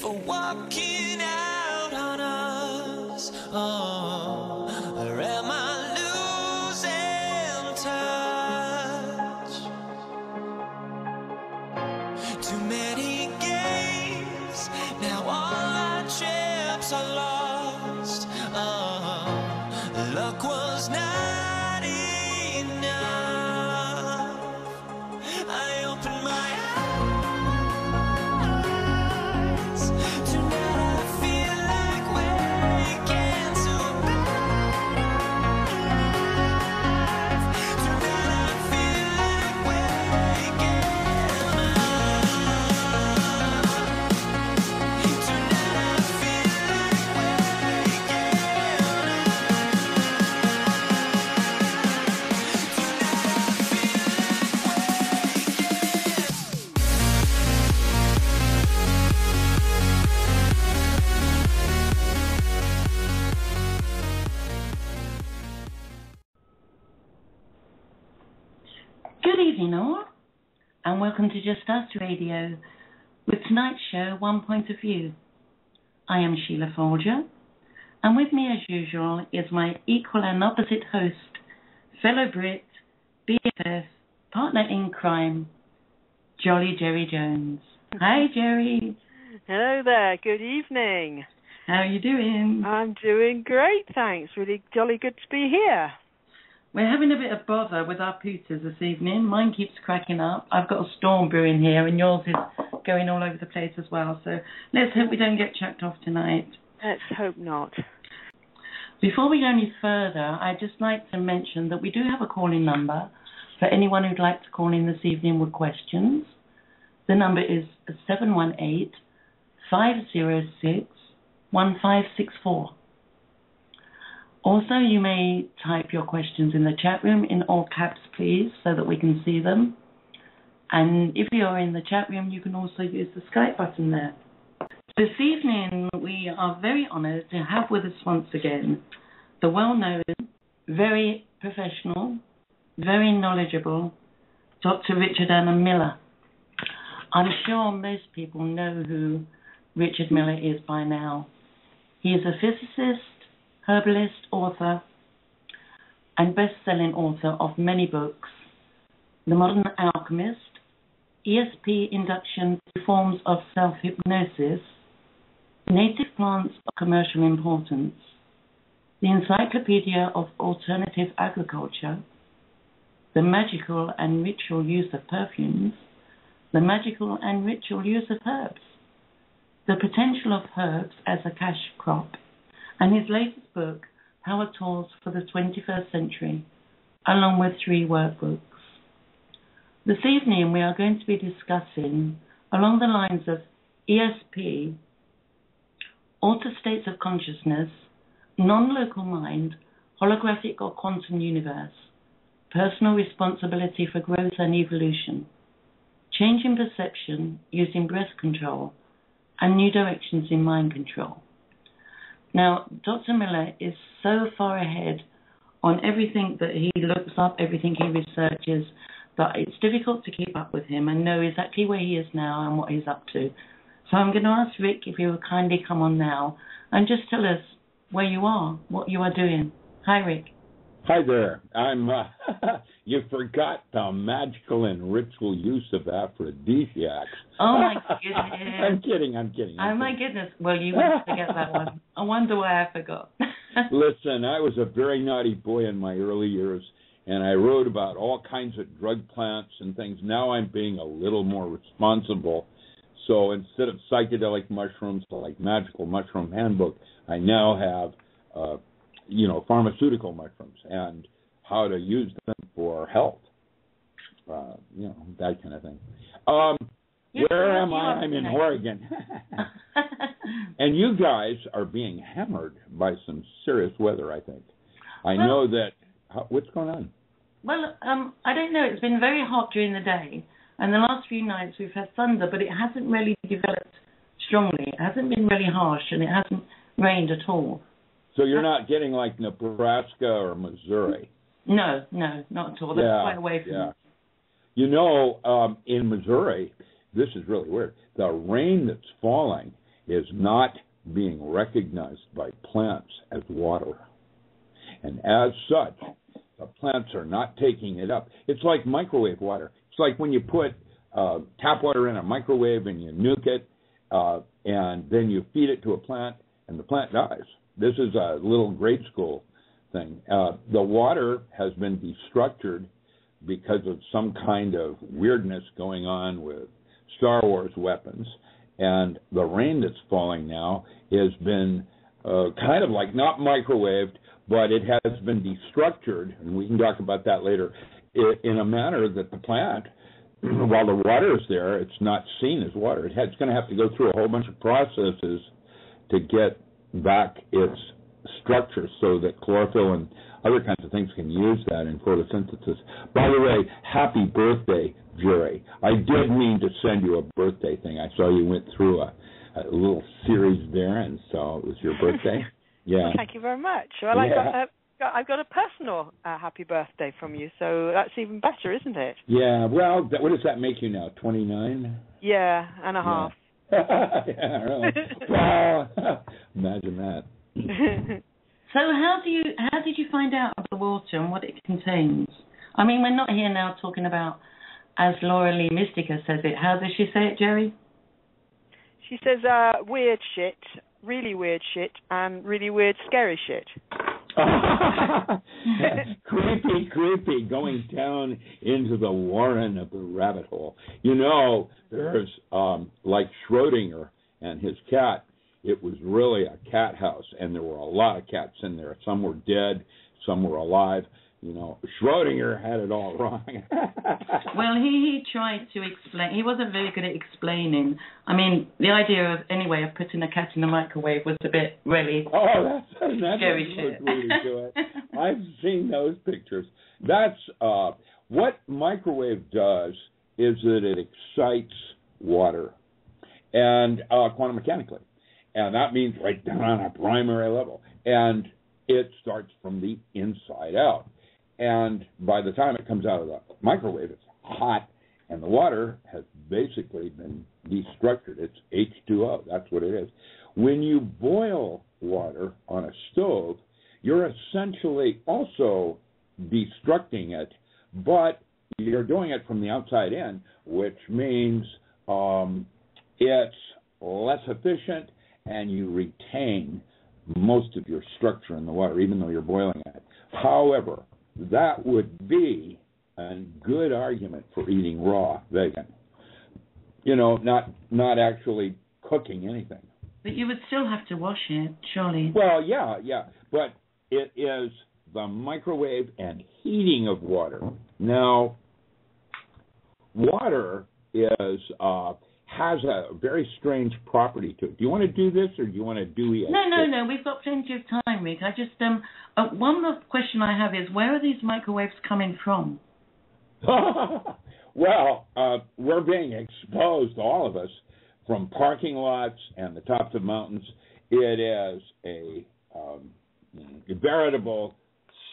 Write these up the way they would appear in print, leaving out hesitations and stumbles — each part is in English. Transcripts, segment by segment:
for walking out on us? Oh, or am I losing touch? Too many games, now all our chips are lost. Oh, luck was not enough. I opened my eyes. Tonight I feel like waking to life. Tonight I feel like waking up. Tonight I feel like waking Good evening, all, and welcome to Just Us Radio with tonight's show, One Point of View. I am Sheila Folger, and with me, as usual, is my equal and opposite host, fellow Brit, BFF, partner in crime, Jolly Jerry Jones. Hi, Jerry. Hello there. Good evening. How are you doing? I'm doing great, thanks. Really jolly good to be here. We're having a bit of bother with our pooters this evening. Mine keeps cracking up. I've got a storm brewing here, and yours is going all over the place as well. So let's hope we don't get chucked off tonight. Let's hope not. Before we go any further, I'd just like to mention that we do have a call-in number for anyone who'd like to call in this evening with questions. The number is 718-506-1564. Also, you may type your questions in the chat room in all caps, please, so that we can see them. And if you're in the chat room, you can also use the Skype button there. This evening, we are very honoured to have with us once again the well-known, very professional, very knowledgeable Dr. Richard Allen Miller. I'm sure most people know who Richard Miller is by now. He is a physicist, herbalist, author, and best-selling author of many books: The Modern Alchemist, ESP Induction, Forms of Self-Hypnosis, Native Plants of Commercial Importance, the Encyclopedia of Alternative Agriculture, The Magical and Ritual Use of Perfumes, The Magical and Ritual Use of Herbs, The Potential of Herbs as a Cash Crop, and his latest book, Power Tools for the 21st Century, along with 3 workbooks. This evening we are going to be discussing, along the lines of ESP, altered states of consciousness, non-local mind, holographic or quantum universe, personal responsibility for growth and evolution, changing perception using breath control, and new directions in mind control. Now, Dr. Miller is so far ahead on everything that he looks up, everything he researches, that it's difficult to keep up with him and know exactly where he is now and what he's up to. So I'm going to ask Rick if you would kindly come on now and just tell us where you are, what you are doing. Hi, Rick. Hi there. You forgot the magical and ritual use of Aphrodisiacs. Oh, my goodness. I'm kidding. Oh, my goodness. Well, you won't forget that one. I wonder why I forgot. Listen, I was a very naughty boy in my early years, and I wrote about all kinds of drug plants and things. Now I'm being a little more responsible. So instead of psychedelic mushrooms, like Magical Mushroom Handbook, I now have pharmaceutical mushrooms and how to use them for health, that kind of thing. Where am I? I'm in Oregon. And you guys are being hammered by some serious weather, I think. I know that. What's going on? Well, I don't know. It's been very hot during the day, and the last few nights we've had thunder, but it hasn't really developed strongly. It hasn't been really harsh, and it hasn't rained at all. So you're not getting like Nebraska or Missouri? No, not at all. That's quite away from it. You know, in Missouri, this is really weird. The rain that's falling is not being recognized by plants as water. And as such, the plants are not taking it up. It's like microwave water. It's like when you put tap water in a microwave and you nuke it, and then you feed it to a plant, and the plant dies. This is a little grade school thing. The water has been destructured because of some kind of weirdness going on with Star Wars weapons. And the rain that's falling now has been kind of like not microwaved, but it has been destructured, and we can talk about that later, in a manner that the plant, while the water is there, it's not seen as water. It's going to have to go through a whole bunch of processes to get back its structure so that chlorophyll and other kinds of things can use that in photosynthesis. By the way, happy birthday, Jerry. I did mean to send you a birthday thing. I saw you went through a little series there, and so it was your birthday. Yeah. Thank you very much. Well, I've got a personal happy birthday from you, so that's even better, isn't it? Yeah. Well, what does that make you now? 29? Yeah, and a half. Yeah, really. Wow. Imagine that. So how did you find out of the water and what it contains? I mean, we're not here now talking about, as Laura Lee Mystica says it. How does she say it, Jerry? She says weird shit, really weird shit, and really weird, scary shit. creepy, going down into the warren of the rabbit hole. You know, there's like Schrodinger and his cat. It was really a cat house, and there were a lot of cats in there. Some were dead, some were alive. You know, Schrodinger had it all wrong. Well, he tried to explain. He wasn't very good at explaining. I mean, the idea of putting a cat in the microwave was a bit really that's scary a shit. way to do it. I've seen those pictures. That's what microwave does is that it excites water, and quantum mechanically, and that means right down on a primary level, and it starts from the inside out. And by the time it comes out of the microwave, it's hot, and the water has basically been destructured. It's H2O. That's what it is. When you boil water on a stove, you're essentially also destructing it, but you're doing it from the outside in, which means it's less efficient, and you retain most of your structure in the water, even though you're boiling it. However, that would be a good argument for eating raw vegan. You know, not actually cooking anything. But you would still have to wash it, surely. Well, yeah. But it is the microwave and heating of water. Now, water is has a very strange property to it. Do you want to do this, or do you want to do it? No. We've got plenty of time, Rick. I just one more question I have is, where are these microwaves coming from? Well, we're being exposed, all of us, from parking lots and the tops of mountains. It is a veritable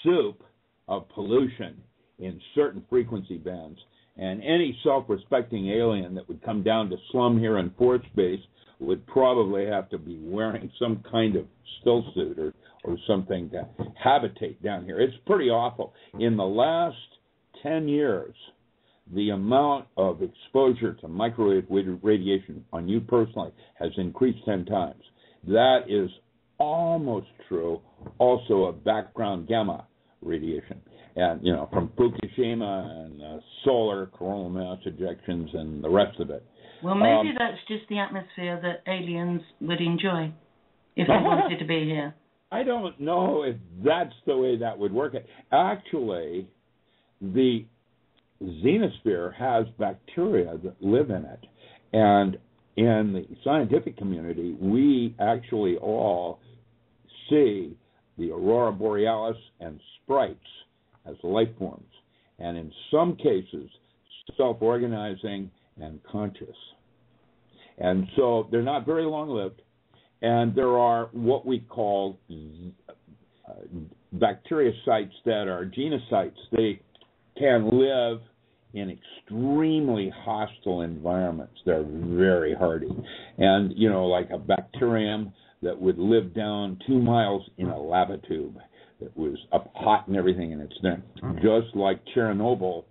soup of pollution in certain frequency bands. And any self-respecting alien that would come down to slum here in Fort Space would probably have to be wearing some kind of still suit or something to habitate down here. It's pretty awful. In the last 10 years, the amount of exposure to microwave radiation on you personally has increased 10 times. That is almost true also of background gamma radiation. And, you know, from Fukushima and solar coronal mass ejections and the rest of it. Well, maybe that's just the atmosphere that aliens would enjoy if they wanted to be here. I don't know if that's the way that would work. Actually, the xenosphere has bacteria that live in it. And in the scientific community, we actually all see the aurora borealis and sprites as life forms, and in some cases, self-organizing and conscious. And so they're not very long-lived, and there are what we call bacteriocytes that are genocytes. They can live in extremely hostile environments. They're very hardy. And, like a bacterium that would live down 2 miles in a lava tube that was up hot and everything, and it's there. Just like Chernobyl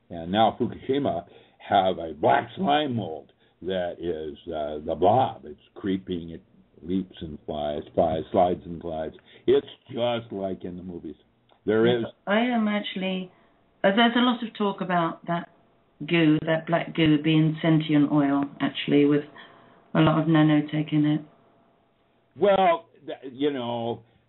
and now Fukushima have a black slime mold that is the blob. It's creeping, it leaps and slides and glides. It's just like in the movies. There is. I am actually. There's a lot of talk about that goo, that black goo, being sentient oil, actually, with a lot of nanotech in it. Well,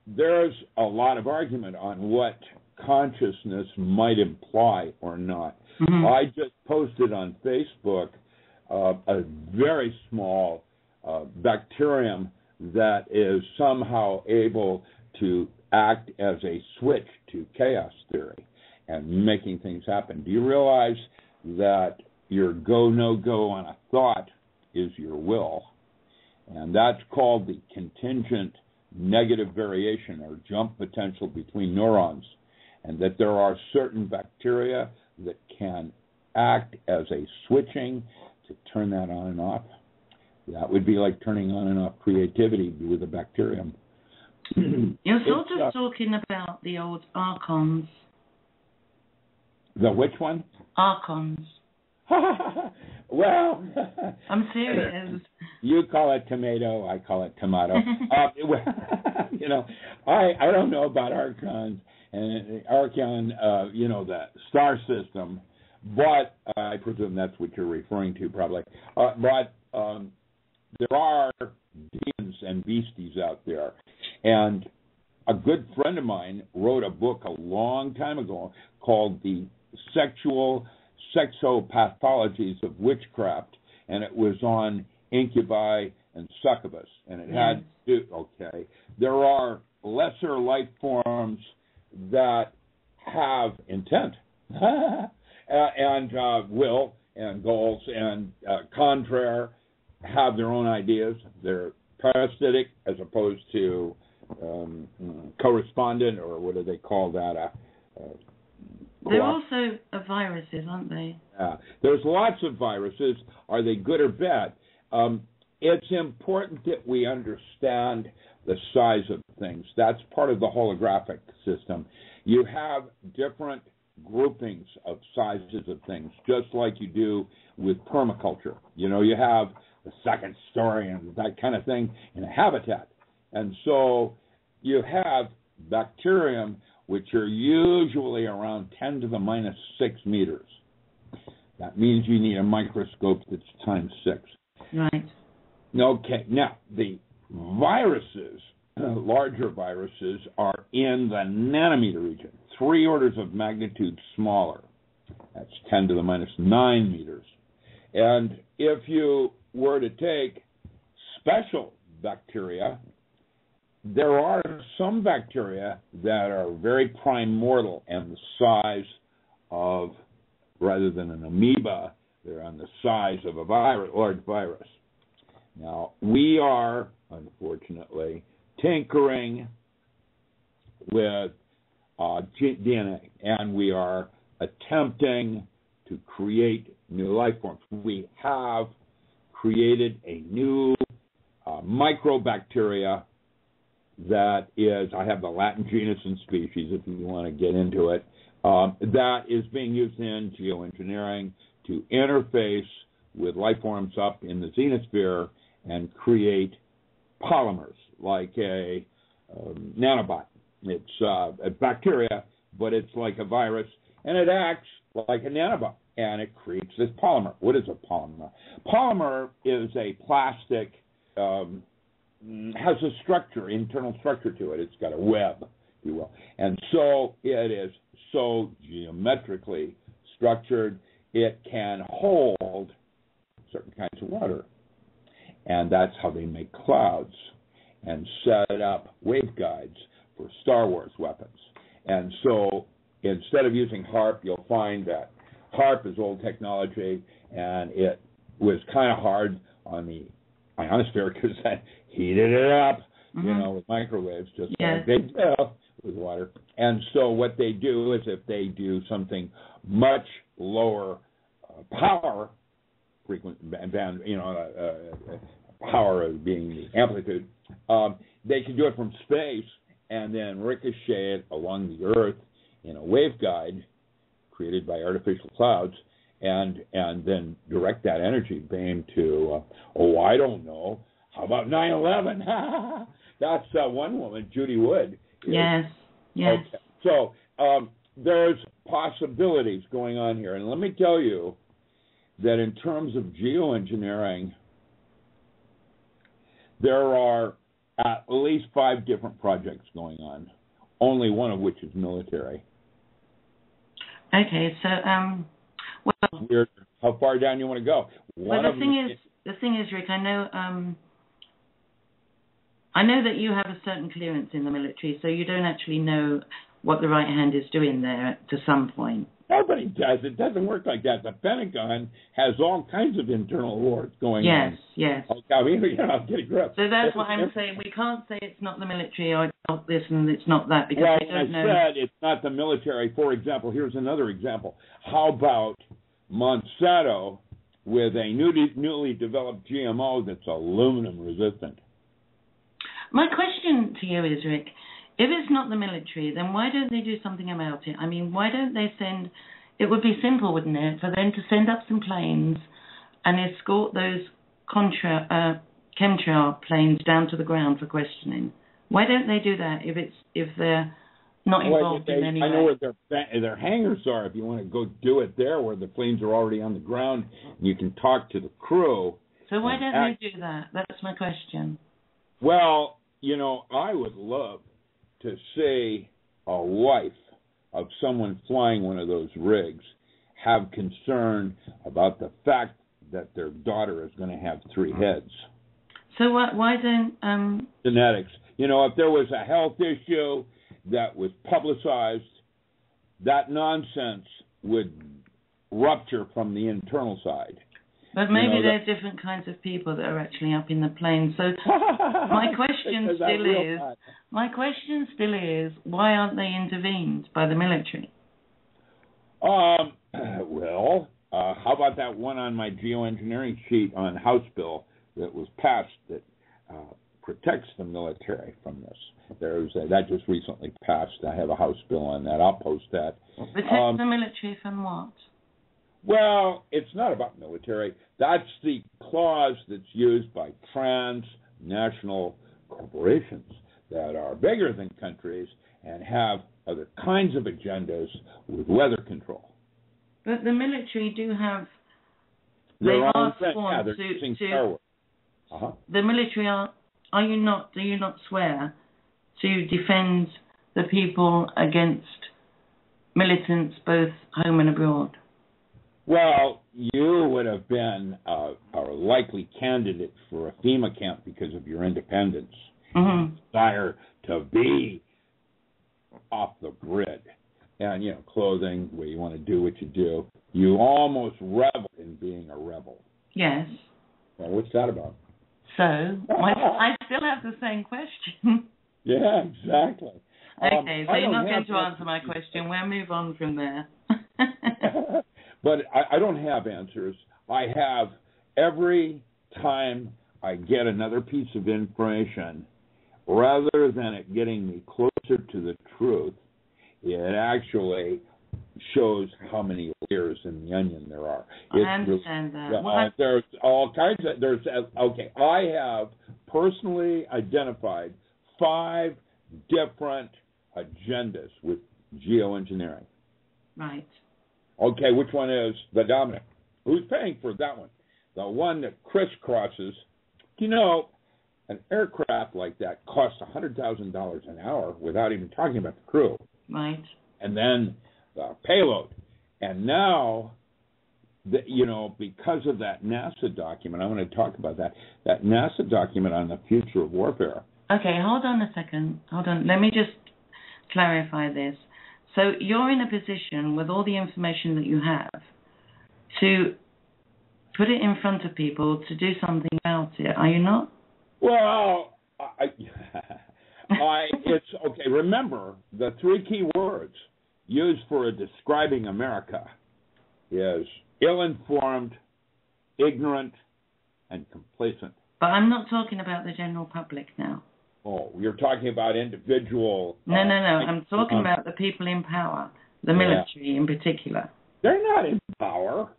there's a lot of argument on what consciousness might imply or not. Mm-hmm. I just posted on Facebook a very small bacterium that is somehow able to act as a switch to chaos theory and making things happen. Do you realize that your go, no-go on a thought is your will? And that's called the contingent negative variation or jump potential between neurons, and that there are certain bacteria that can act as a switching to turn that on and off. That would be like turning on and off creativity with a bacterium. You're sort of talking about the old archons. The which one? Archons. Well, I'm serious. You call it tomato, I call it tomato. I don't know about archons and archon, the star system, but I presume that's what you're referring to, probably. But there are demons and beasties out there, and a good friend of mine wrote a book a long time ago called The Sexopathologies of Witchcraft, and it was on incubi and succubus, and it had there are lesser life forms that have intent and will and goals and contraire, have their own ideas. They're parasitic as opposed to correspondent, or what do they call that? They're also viruses, aren't they? There's lots of viruses. Are they good or bad? It's important that we understand the size of things. That's part of the holographic system. You have different groupings of sizes of things, just like you do with permaculture. You have the second story and that kind of thing in a habitat. And so you have bacterium, which are usually around 10 to the minus 6 meters. That means you need a microscope that's times 6. Right. Okay. Now, the viruses, larger viruses, are in the nanometer region, 3 orders of magnitude smaller. That's 10 to the minus 9 meters. And if you were to take special bacteria, there are some bacteria that are very primordial and the size of, rather than an amoeba, they're on the size of a virus, large virus. Now, we are, unfortunately, tinkering with DNA, and we are attempting to create new life forms. We have created a new microbacteria that is, I have the Latin genus and species if you want to get into it, that is being used in geoengineering to interface with life forms up in the xenosphere and create polymers like a nanobot. It's a bacteria, but it's like a virus, and it acts like a nanobot, and it creates this polymer. What is a polymer? Polymer is a plastic, has a structure, internal structure to it. It's got a web, if you will. And so it is so geometrically structured, it can hold certain kinds of water. And that's how they make clouds and set up waveguides for Star Wars weapons. And so instead of using HARP, you'll find that HARP is old technology, and it was kind of hard on the ionosphere because that heated it up, with microwaves, just like they do with water. And so what they do is if they do something much lower power frequent band, power being the amplitude. They can do it from space and then ricochet it along the Earth in a waveguide created by artificial clouds, and then direct that energy beam to, I don't know, how about 9/11? That's one woman, Judy Wood. Yes. Okay. So there's possibilities going on here. And let me tell you that in terms of geoengineering, there are at least 5 different projects going on, only one of which is military. Okay, so well, Weird. How far down you want to go? The thing is, Rick, I know that you have a certain clearance in the military, so you don't actually know what the right hand is doing there to some point. Nobody does. It doesn't work like that. The Pentagon has all kinds of internal wars going on. Yes. I mean, get a grip. So that's what I'm saying. We can't say it's not the military or it's not this and it's not that because well, they don't know. I said it's not the military. For example, here's another example. How about Monsanto with a newly developed GMO that's aluminum resistant? My question to you is, Rick, if it's not the military, then why don't they do something about it? I mean, why don't they send... It would be simple, wouldn't it, for them to send up some planes and escort those chemtrail planes down to the ground for questioning? Why don't they do that if they're not involved in any way? I know where their hangars are if you want to go do it there where the planes are already on the ground and you can talk to the crew. So why don't they do that? That's my question. Well, I would love to see a wife of someone flying one of those rigs have concern about the fact that their daughter is going to have 3 heads. So why don't... Genetics. If there was a health issue that was publicized, that nonsense would rupture from the internal side. But maybe there are different kinds of people that are actually up in the plane. So my question still is, why aren't they intervened by the military? Well, how about that one on my geoengineering sheet on House Bill that was passed that protects the military from this? That just recently passed. I have a House Bill on that. I'll post that. Protect the military from what? Well, it's not about military. That's the clause that's used by transnational corporations that are bigger than countries and have other kinds of agendas with weather control. But the military do have... Their they own are thing. sworn Yeah, they're using power. The military do you not swear to defend the people against militants both home and abroad? Well, you would have been a likely candidate for a FEMA camp because of your independence, desire to be off the grid, and clothing where you want to do what you do. You almost revel in being a rebel. Yes. Well, what's that about? So I still have the same question. Yeah, exactly. Okay, so you're not going to answer my question. We'll move on from there. But I don't have answers. I have, every time I get another piece of information, rather than it getting me closer to the truth, it actually shows how many layers in the onion there are. I understand that. There's all kinds of, I have personally identified 5 different agendas with geoengineering. Right. Okay, which one is the dominant? Who's paying for that one? The one that crisscrosses. An aircraft like that costs $100,000 an hour without even talking about the crew. Right. And then the payload. And now, because of that NASA document, I'm going to talk about that NASA document on the future of warfare. Okay, hold on a second. Hold on. Let me just clarify this. So you're in a position with all the information that you have to put it in front of people to do something about it, are you not? Well, it's okay. Remember the 3 key words used for describing America: is ill-informed, ignorant, and complacent. But I'm not talking about the general public now. Oh, you're talking about individual... No. I'm talking about the people in power, the military in particular. They're not in power.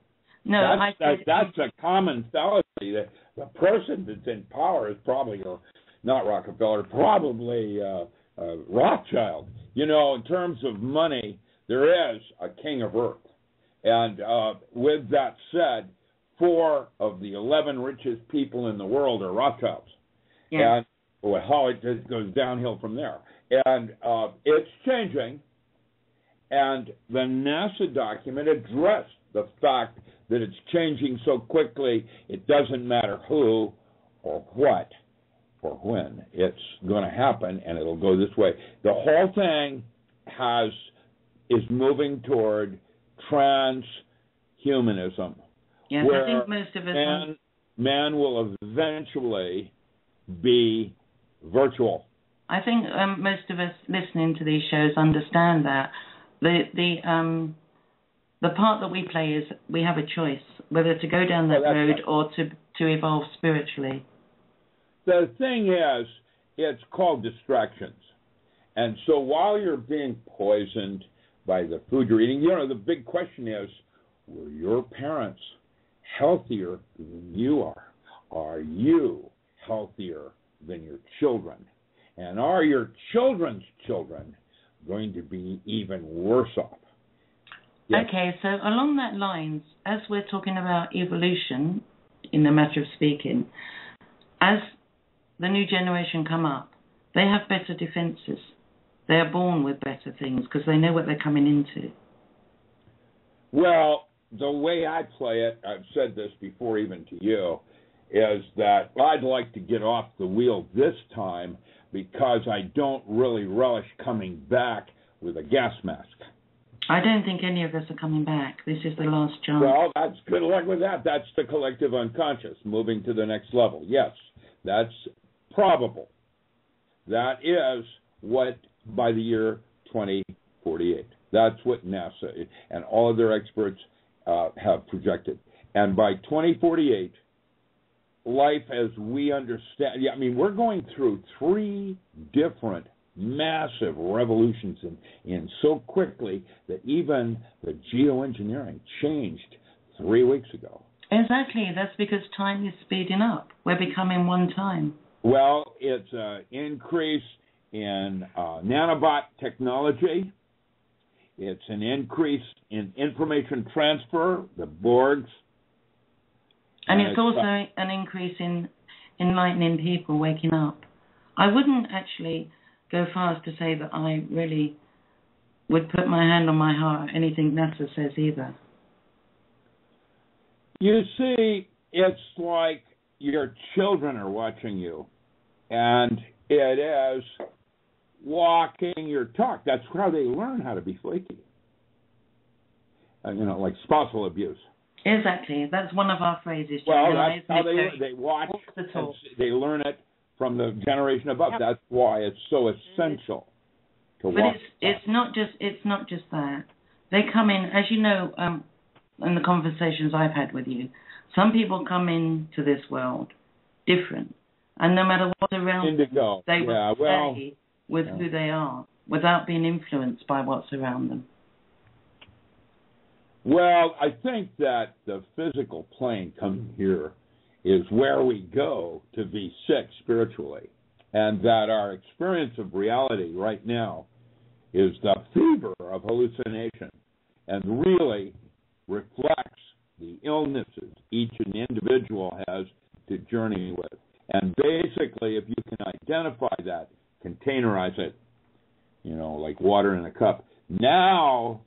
No, that's a common fallacy. The person that's in power is probably, not Rockefeller, probably Rothschild. You know, in terms of money, there is a king of earth. And with that said, 4 of the 11 richest people in the world are Rothschilds. Yeah. And how it just goes downhill from there. And it's changing. And the NASA document addressed the fact that it's changing so quickly, it doesn't matter who or what or when. It's going to happen, and it'll go this way. The whole thing is moving toward transhumanism. Yes, where I think most of us... man will eventually be virtual. I think most of us listening to these shows understand that. The part that we play is we have a choice whether to go down that road or to evolve spiritually. The thing is, it's called distractions. And so while you're being poisoned by the food you're eating, the big question is, were your parents healthier than you are? Are you healthier than your children? And are your children's children going to be even worse off? Yes. Okay, so along that lines, as we're talking about evolution, in the matter of speaking, as the new generation come up, they have better defenses. They are born with better things because they know what they're coming into. Well, the way I play it, I've said this before even to you, is that I'd like to get off the wheel this time because I don't really relish coming back with a gas mask. I don't think any of us are coming back. This is the last chance. Well, that's good luck with that. That's the collective unconscious, moving to the next level. Yes, that's probable. That is what, by the year 2048, that's what NASA and all of their experts have projected. And by 2048, life as we understand, we're going through 3 different massive revolutions in so quickly that even the geoengineering changed 3 weeks ago. Exactly. That's because time is speeding up. We're becoming one time. Well, it's an increase in nanobot technology. It's an increase in information transfer, the Borgs. And it's also an increase in enlightening people waking up. I wouldn't actually go far as to say that I really would put my hand on my heart anything NASA says either. You see, it's like your children are watching you, and it is walking your talk. That's how they learn how to be flaky. Like spousal abuse. Exactly. That's one of our phrases. Well, that's how they watch. They learn it from the generation above. Yep. That's why it's so essential to watch. But it's not just that. They come in, as you know, in the conversations I've had with you. Some people come into this world different, and no matter what's around them, they will stay with who they are without being influenced by what's around them. Well, I think that the physical plane coming here is where we go to be sick spiritually, and that our experience of reality right now is the fever of hallucination and really reflects the illnesses each individual has to journey with. And basically, if you can identify that, containerize it, like water in a cup, now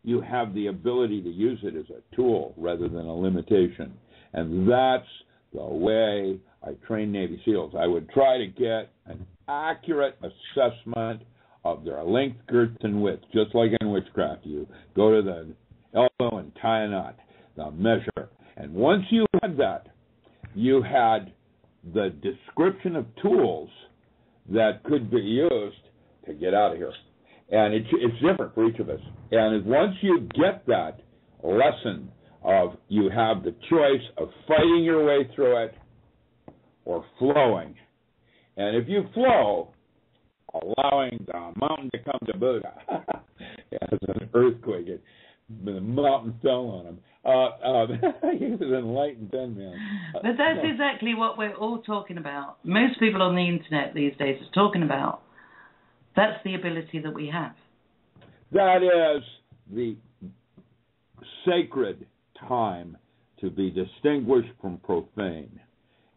you have the ability to use it as a tool rather than a limitation. And that's the way I train Navy SEALs. I would try to get an accurate assessment of their length, girth, and width, just like in witchcraft. You go to the elbow and tie a knot, the measure. And once you had that, you had the description of tools that could be used to get out of here. And it's different for each of us. And once you get that, lesson of you have the choice of fighting your way through it or flowing. And if you flow, allowing the mountain to come to Buddha, as an earthquake, the mountain fell on him. He was enlightened then, man. But that's exactly what we're all talking about. Most people on the internet these days are talking about. That's the ability that we have. That is the sacred time to be distinguished from profane.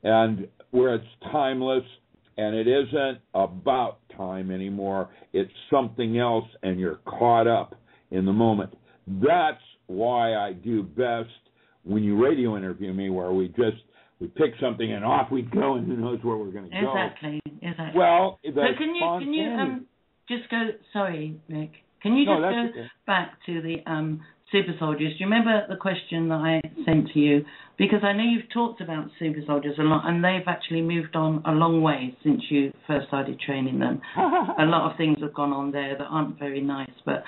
And where it's timeless, and it isn't about time anymore, it's something else, and you're caught up in the moment. That's why I do best when you radio interview me, where we pick something and off we go, and who knows where we're going to go. Exactly. Well, so can you just go? Sorry, Rick. Can you just go back to the super soldiers? Do you remember the question that I sent to you? Because I know you've talked about super soldiers a lot, and they've actually moved on a long way since you first started training them. A lot of things have gone on there that aren't very nice. But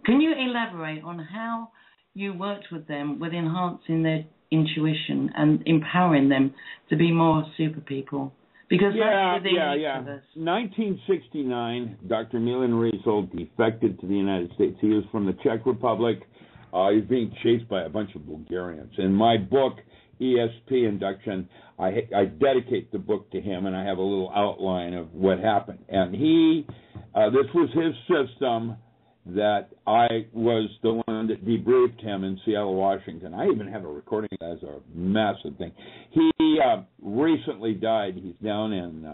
can you elaborate on how you worked with them with enhancing their intuition and empowering them to be more super people? Because that's within each of us. 1969, Dr. Milan Rizal defected to the United States. He was from the Czech Republic. He was being chased by a bunch of Bulgarians. In my book, ESP Induction, I dedicate the book to him, and I have a little outline of what happened. And this was his system that I was the one that debriefed him in Seattle, Washington. I even have a recording as a massive thing. He recently died. He's down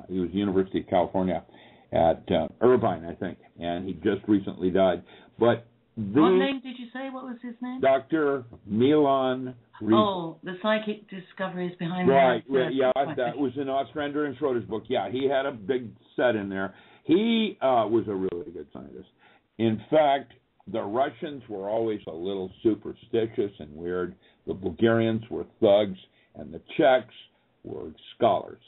he was University of California at Irvine, I think, and he just recently died. But what name did you say? What was his name? Dr. Milan Rizal. Oh, the psychic discoveries behind that was in Ostrander and Schroeder's book. Yeah, he had a big set in there. He was a really good scientist. In fact, the Russians were always a little superstitious and weird. The Bulgarians were thugs, and the Czechs were scholars.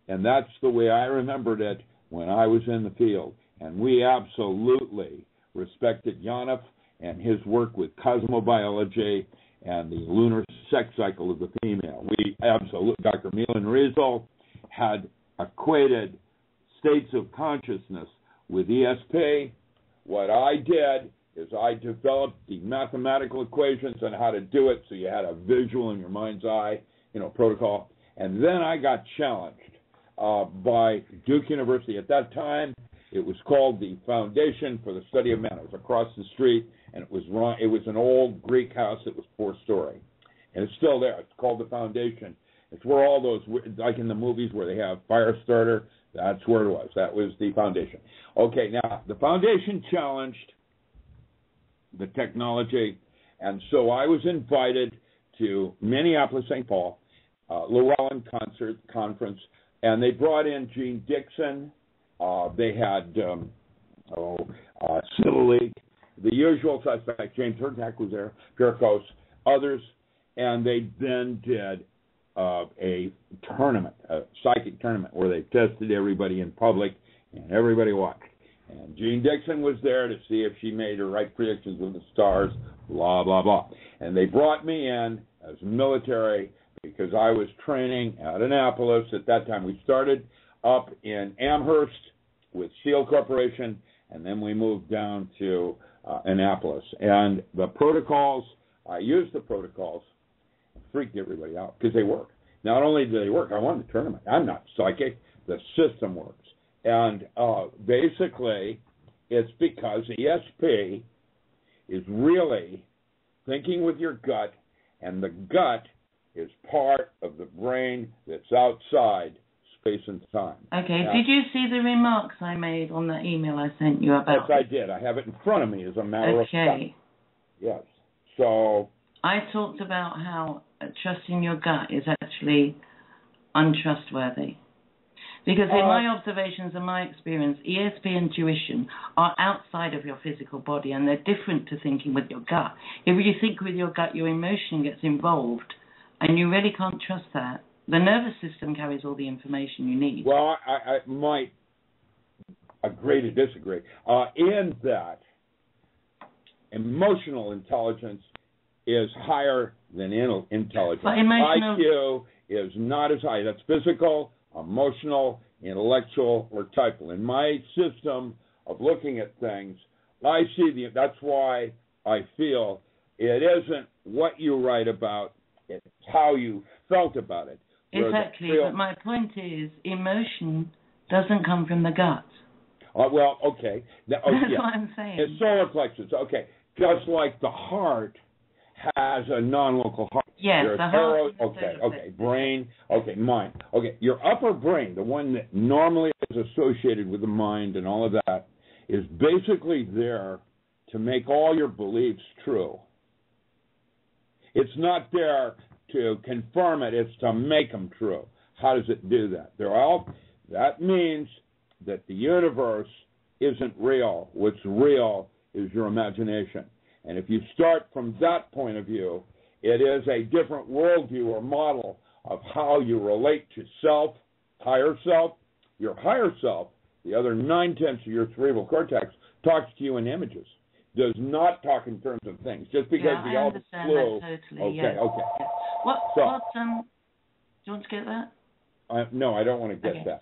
And that's the way I remembered it when I was in the field. And we absolutely respected Janov and his work with cosmobiology and the lunar sex cycle of the female. We absolutely, Dr. Milan Rizal had equated states of consciousness with ESP. What I did is I developed the mathematical equations on how to do it, so you had a visual in your mind's eye, protocol. And then I got challenged by Duke University. At that time, it was called the Foundation for the Study of Man. It was across the street, and it was an old Greek house that was 4-story. And it's still there. It's called the Foundation. It's where all those, like in the movies where they have fire starter, that's where it was. That was the Foundation. Okay, now, the Foundation challenged the technology, and so I was invited to Minneapolis, St. Paul, Llewellyn Conference, and they brought in Gene Dixon. They had Civil League, the usual suspect. James Hertak was there, Pirkos, others, and they then did a tournament, a psychic tournament, where they tested everybody in public, and everybody watched. And Jean Dixon was there to see if she made her right predictions with the stars, blah, blah, blah. And they brought me in as military because I was training at Annapolis. At that time, we started up in Amherst with SEAL Corporation, and then we moved down to Annapolis. And the protocols, I used the protocols, freaked everybody out because they work. Not only do they work, I won the tournament. I'm not psychic. The system works. And basically, it's because ESP is really thinking with your gut, and the gut is part of the brain that's outside space and time. Okay, now, did you see the remarks I made on the email I sent you about? Yes, I did. I have it in front of me as a matter of fact. Yes. So I talked about how trusting your gut is actually untrustworthy. Because in my observations and my experience, ESP and intuition are outside of your physical body, and they're different to thinking with your gut. If you think with your gut, your emotion gets involved, and you really can't trust that. The nervous system carries all the information you need. Well, I might agree to disagree. In that, emotional intelligence is higher than intelligence. But emotional... IQ is not as high. That's physical, emotional, intellectual, or typal. In my system of looking at things, I see that's why I feel it isn't what you write about, it's how you felt about it. Exactly, but my point is, emotion doesn't come from the gut. Well, okay. That's what I'm saying. It's solar plexus, okay. Just like the heart has a non-local heart. Yes, the heart. Okay, brain, okay, mind. Okay, your upper brain, the one that normally is associated with the mind and all of that, is basically there to make all your beliefs true. It's not there to confirm it, it's to make them true. How does it do that? That means that the universe isn't real. What's real is your imagination. And if you start from that point of view, it is a different worldview or model of how you relate to self, higher self. Your higher self, the other 9/10 of your cerebral cortex, talks to you in images. Does not talk in terms of things. Just because I understand that totally. Okay. Yes. What? Do you want to get that? No, I don't want to get that.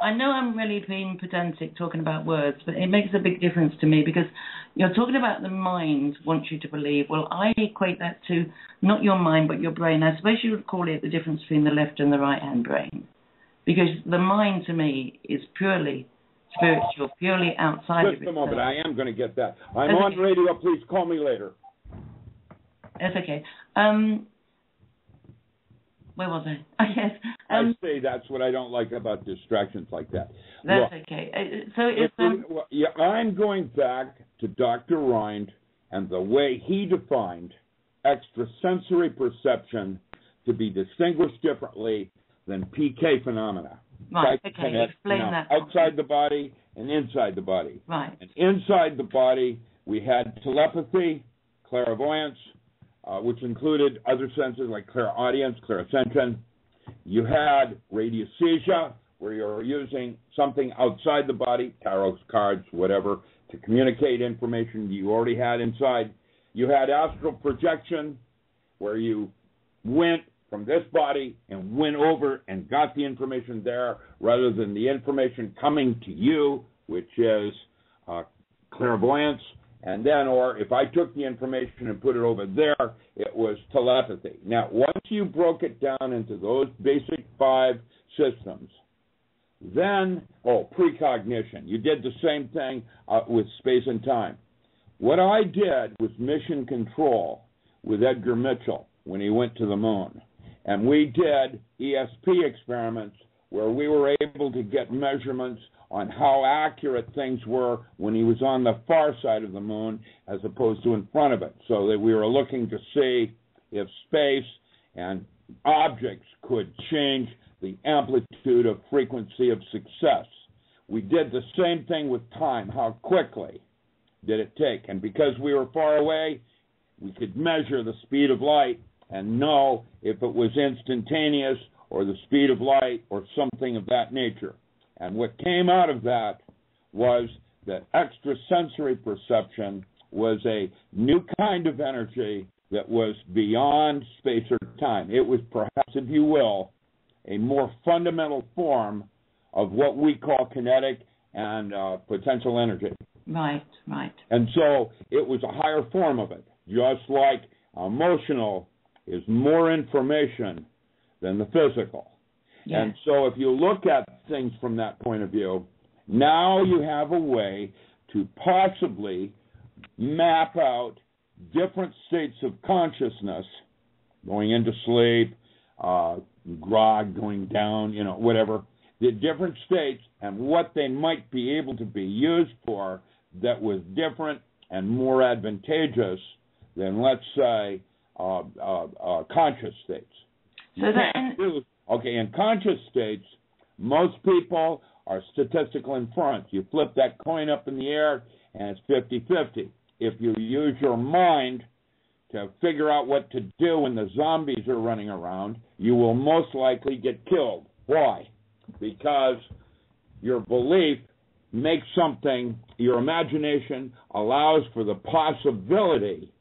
I know I'm really being pedantic talking about words, but it makes a big difference to me because you're talking about the mind wants you to believe. Well, I equate that to not your mind, but your brain. I suppose you would call it the difference between the left and the right-hand brain, because the mind to me is purely spiritual, purely outside of itself. Just a moment, I am going to get that. I'm on radio. Please call me later. That's okay. Where was I? Yes. I say that's what I don't like about distractions like that. That's okay. So it's I'm going back to Dr. Rind and the way he defined extrasensory perception to be distinguished differently than PK phenomena. Right. Okay. Explain that. Outside the body and inside the body. Right. And inside the body, we had telepathy, clairvoyance, which included other senses like clairaudience, clairsentient. You had radiesthesia, where you're using something outside the body, tarot cards, whatever, to communicate information you already had inside. You had astral projection, where you went from this body and went over and got the information there, rather than the information coming to you, which is clairvoyance. And then, or if I took the information and put it over there, it was telepathy. Now, once you broke it down into those basic 5 systems, then, precognition. You did the same thing with space and time. What I did was mission control with Edgar Mitchell when he went to the moon. And we did ESP experiments where we were able to get measurements on how accurate things were when he was on the far side of the moon as opposed to in front of it, so that we were looking to see if space and objects could change the amplitude of frequency of success. We did the same thing with time. How quickly did it take? And because we were far away, we could measure the speed of light and know if it was instantaneous or the speed of light or something of that nature. And what came out of that was that extrasensory perception was a new kind of energy that was beyond space or time. It was perhaps, if you will, a more fundamental form of what we call kinetic and potential energy. Right. And so it was a higher form of it, just like emotional is more information than the physical. Yeah. And so if you look at things from that point of view, now you have a way to possibly map out different states of consciousness, going into sleep, grog, going down, whatever, the different states and what they might be able to be used for that was different and more advantageous than, let's say, conscious states. In conscious states, most people are statistical inference. You flip that coin up in the air, and it's 50-50. If you use your mind to figure out what to do when the zombies are running around, you will most likely get killed. Why? Because your belief make something, your imagination allows for the possibility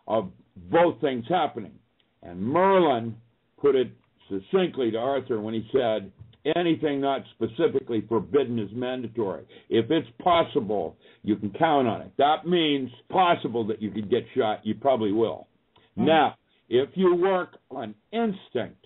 of both things happening. And Merlin put it succinctly to Arthur when he said, anything not specifically forbidden is mandatory. If it's possible, you can count on it. That means possible that you could get shot, you probably will. Mm-hmm. Now, if you work on instinct,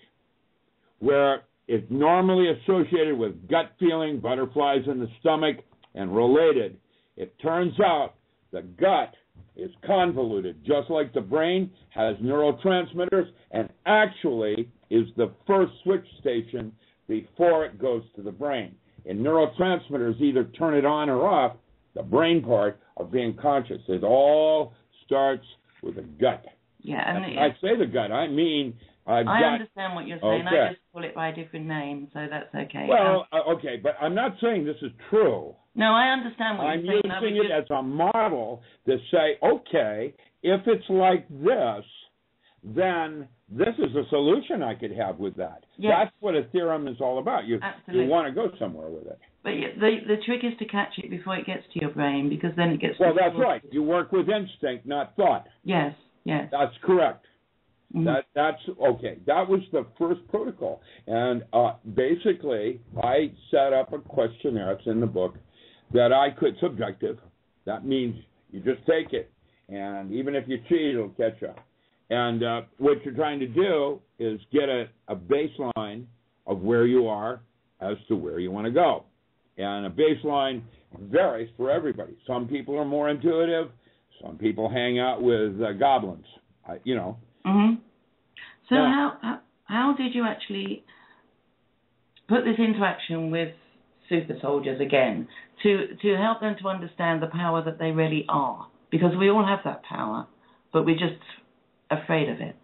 where it's normally associated with gut feeling, butterflies in the stomach, and related, it turns out the gut is convoluted, just like the brain has neurotransmitters, and actually is the first switch station before it goes to the brain. And neurotransmitters either turn it on or off, the brain part of being conscious. It all starts with the gut. Yeah, and I say the gut, I mean I understand what you're saying. Okay. I just call it by a different name, so that's okay. Well, okay, but I'm not saying this is true. No, I understand what you're saying. I'm using it as a model to say, okay, if it's like this, then this is a solution I could have with that. Yes. That's what a theorem is all about. You want to go somewhere with it. But the trick is to catch it before it gets to your brain, because then it gets... Well, that's right. You work with instinct, not thought. Yes, yes. That's correct. Mm-hmm. That's okay. That was the first protocol. And basically, I set up a questionnaire, it's in the book, that I could, subjective. That means you just take it. And even if you cheat, it'll catch up. And what you're trying to do is get a baseline of where you are as to where you want to go. And a baseline varies for everybody. Some people are more intuitive. Some people hang out with goblins, Mm-hmm. So how did you actually put this into action with super soldiers again to help them to understand the power that they really are? Because we all have that power, but we're just afraid of it,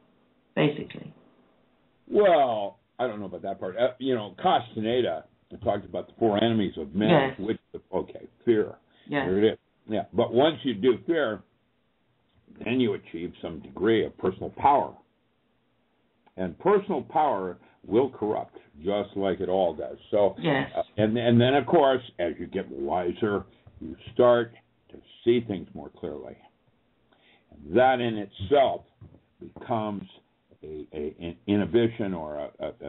basically. Well, I don't know about that part. Castaneda talked about the four enemies of men. Yes. Fear. Yes. There it is. Yeah, but once you do fear, then you achieve some degree of personal power. And personal power will corrupt, just like it all does. So, yes. And then, of course, as you get wiser, you start to see things more clearly. And that in itself becomes an inhibition or a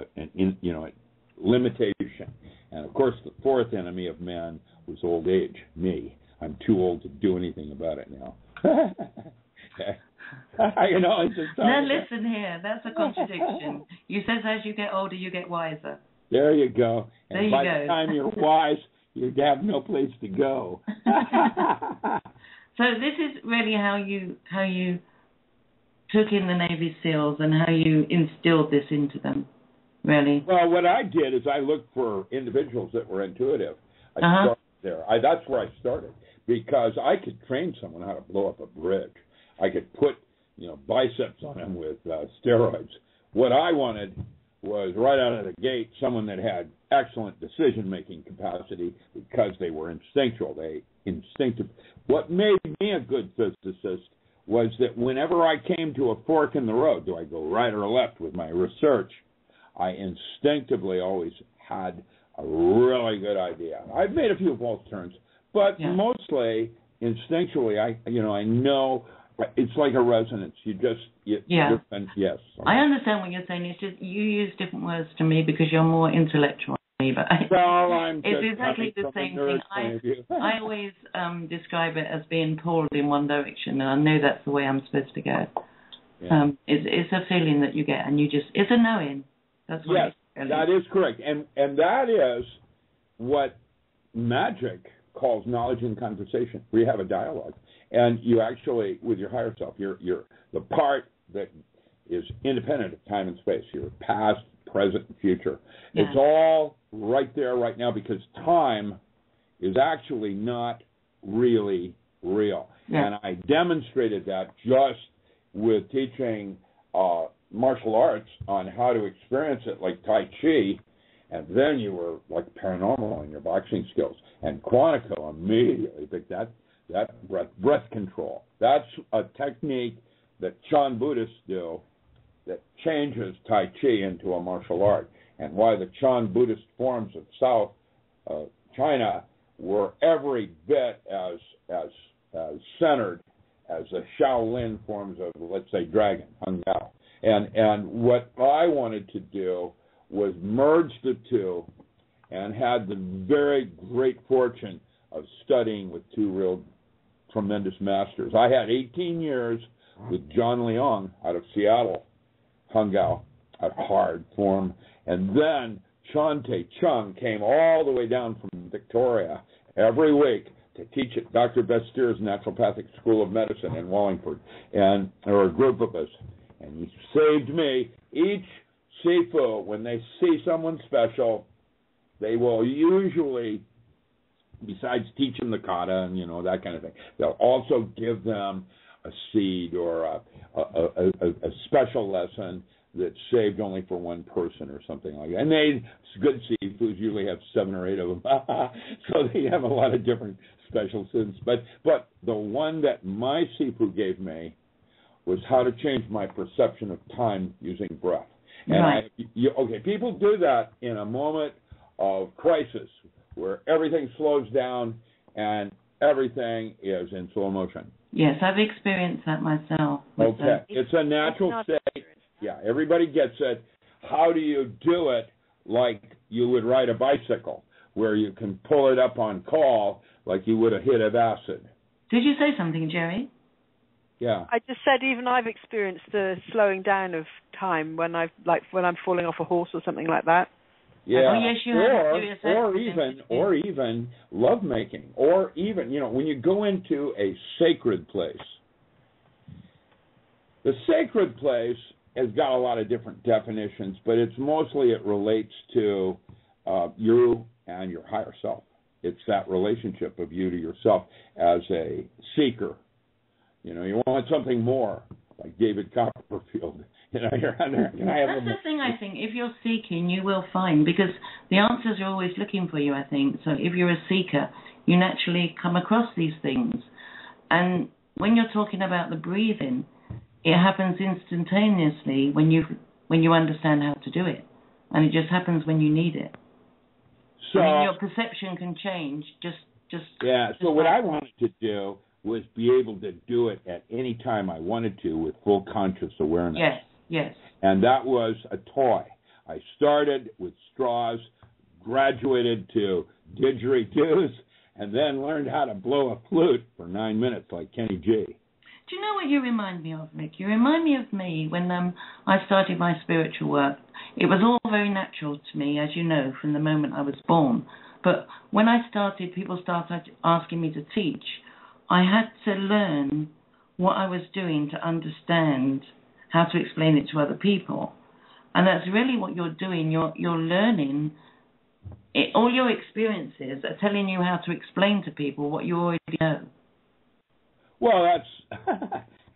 limitation. And, of course, the fourth enemy of man was old age, me. I'm too old to do anything about it now. It's just... Now listen here, that's a contradiction. You said as you get older, you get wiser. There you go. And by the time you're wise, you have no place to go. So this is really how you took in the Navy SEALs and how you instilled this into them, really. Well, what I did is I looked for individuals that were intuitive. I started there. That's where I started, because I could train someone how to blow up a bridge. I could put, biceps on them with steroids. What I wanted was right out of the gate someone that had excellent decision-making capacity because they were instinctual. What made me a good physicist was that whenever I came to a fork in the road, do I go right or left with my research, I instinctively always had a really good idea. I've made a few false turns, but mostly instinctually, I know. It's like a resonance. Yes. I understand what you're saying. It's just you use different words to me because you're more intellectual than me. But it's exactly the same thing. I always describe it as being pulled in one direction, and I know that's the way I'm supposed to go. Yeah. It's a feeling that you get, and it's a knowing. That's what yes, that is correct, and that is what magic calls knowledge in conversation, where you have a dialogue. And you actually, with your higher self, you're the part that is independent of time and space. Your past, present, and future. Yeah. It's all right there right now because time is actually not really real. Yeah. And I demonstrated that just with teaching martial arts on how to experience it, like Tai Chi, and then you were like paranormal in your boxing skills. And Quantico immediately picked that breath control. That's a technique that Chan Buddhists do that changes Tai Chi into a martial art. And why the Chan Buddhist forms of South China were every bit as centered as the Shaolin forms of, let's say, dragon, Hung Gao. And what I wanted to do was merge the two, and had the very great fortune of studying with two real tremendous masters. I had 18 years with John Leong out of Seattle, Hung Gao, a hard form, and then Chante Chung came all the way down from Victoria every week to teach at Dr. Bestier's Naturopathic School of Medicine in Wallingford, and there were a group of us, and he saved me. Each Sifu, when they see someone special, they will usually, besides teaching the kata and, that kind of thing, they'll also give them a seed or a special lesson that's saved only for one person or something like that. And good Sifus usually have 7 or 8 of them. So they have a lot of different special students. But the one that my Sifu gave me was how to change my perception of time using breath. And right. People do that in a moment of crisis where everything slows down and everything is in slow motion. Yes, I've experienced that myself. Okay, it's a natural state. Yeah, everybody gets it. How do you do it like you would ride a bicycle, where you can pull it up on call like you would a hit of acid? Did you say something, Jerry? Yeah. I just said even I've experienced the slowing down of time when I'm falling off a horse or something like that. Yeah. Oh, yes, you have. Or even lovemaking, or even, when you go into a sacred place. The sacred place has got a lot of different definitions, but it relates to you and your higher self. It's that relationship of you to yourself as a seeker. You want something more, like David Copperfield. You're under. That's the thing, I think. If you're seeking, you will find, because the answers are always looking for you, I think. So if you're a seeker, you naturally come across these things. And when you're talking about the breathing, it happens instantaneously when you understand how to do it. And it just happens when you need it. So your perception can change So what I wanted to do was be able to do it at any time I wanted to with full conscious awareness. Yes. And that was a toy. I started with straws, graduated to didgeridoos, and then learned how to blow a flute for 9 minutes like Kenny G. Do you know what you remind me of, Rick? You remind me of me when I started my spiritual work. It was all very natural to me, as you know, from the moment I was born. But when I started, people started asking me to teach. I had to learn what I was doing to understand how to explain it to other people. And that's really what you're doing. You're learning. All your experiences are telling you how to explain to people what you already know. Well, that's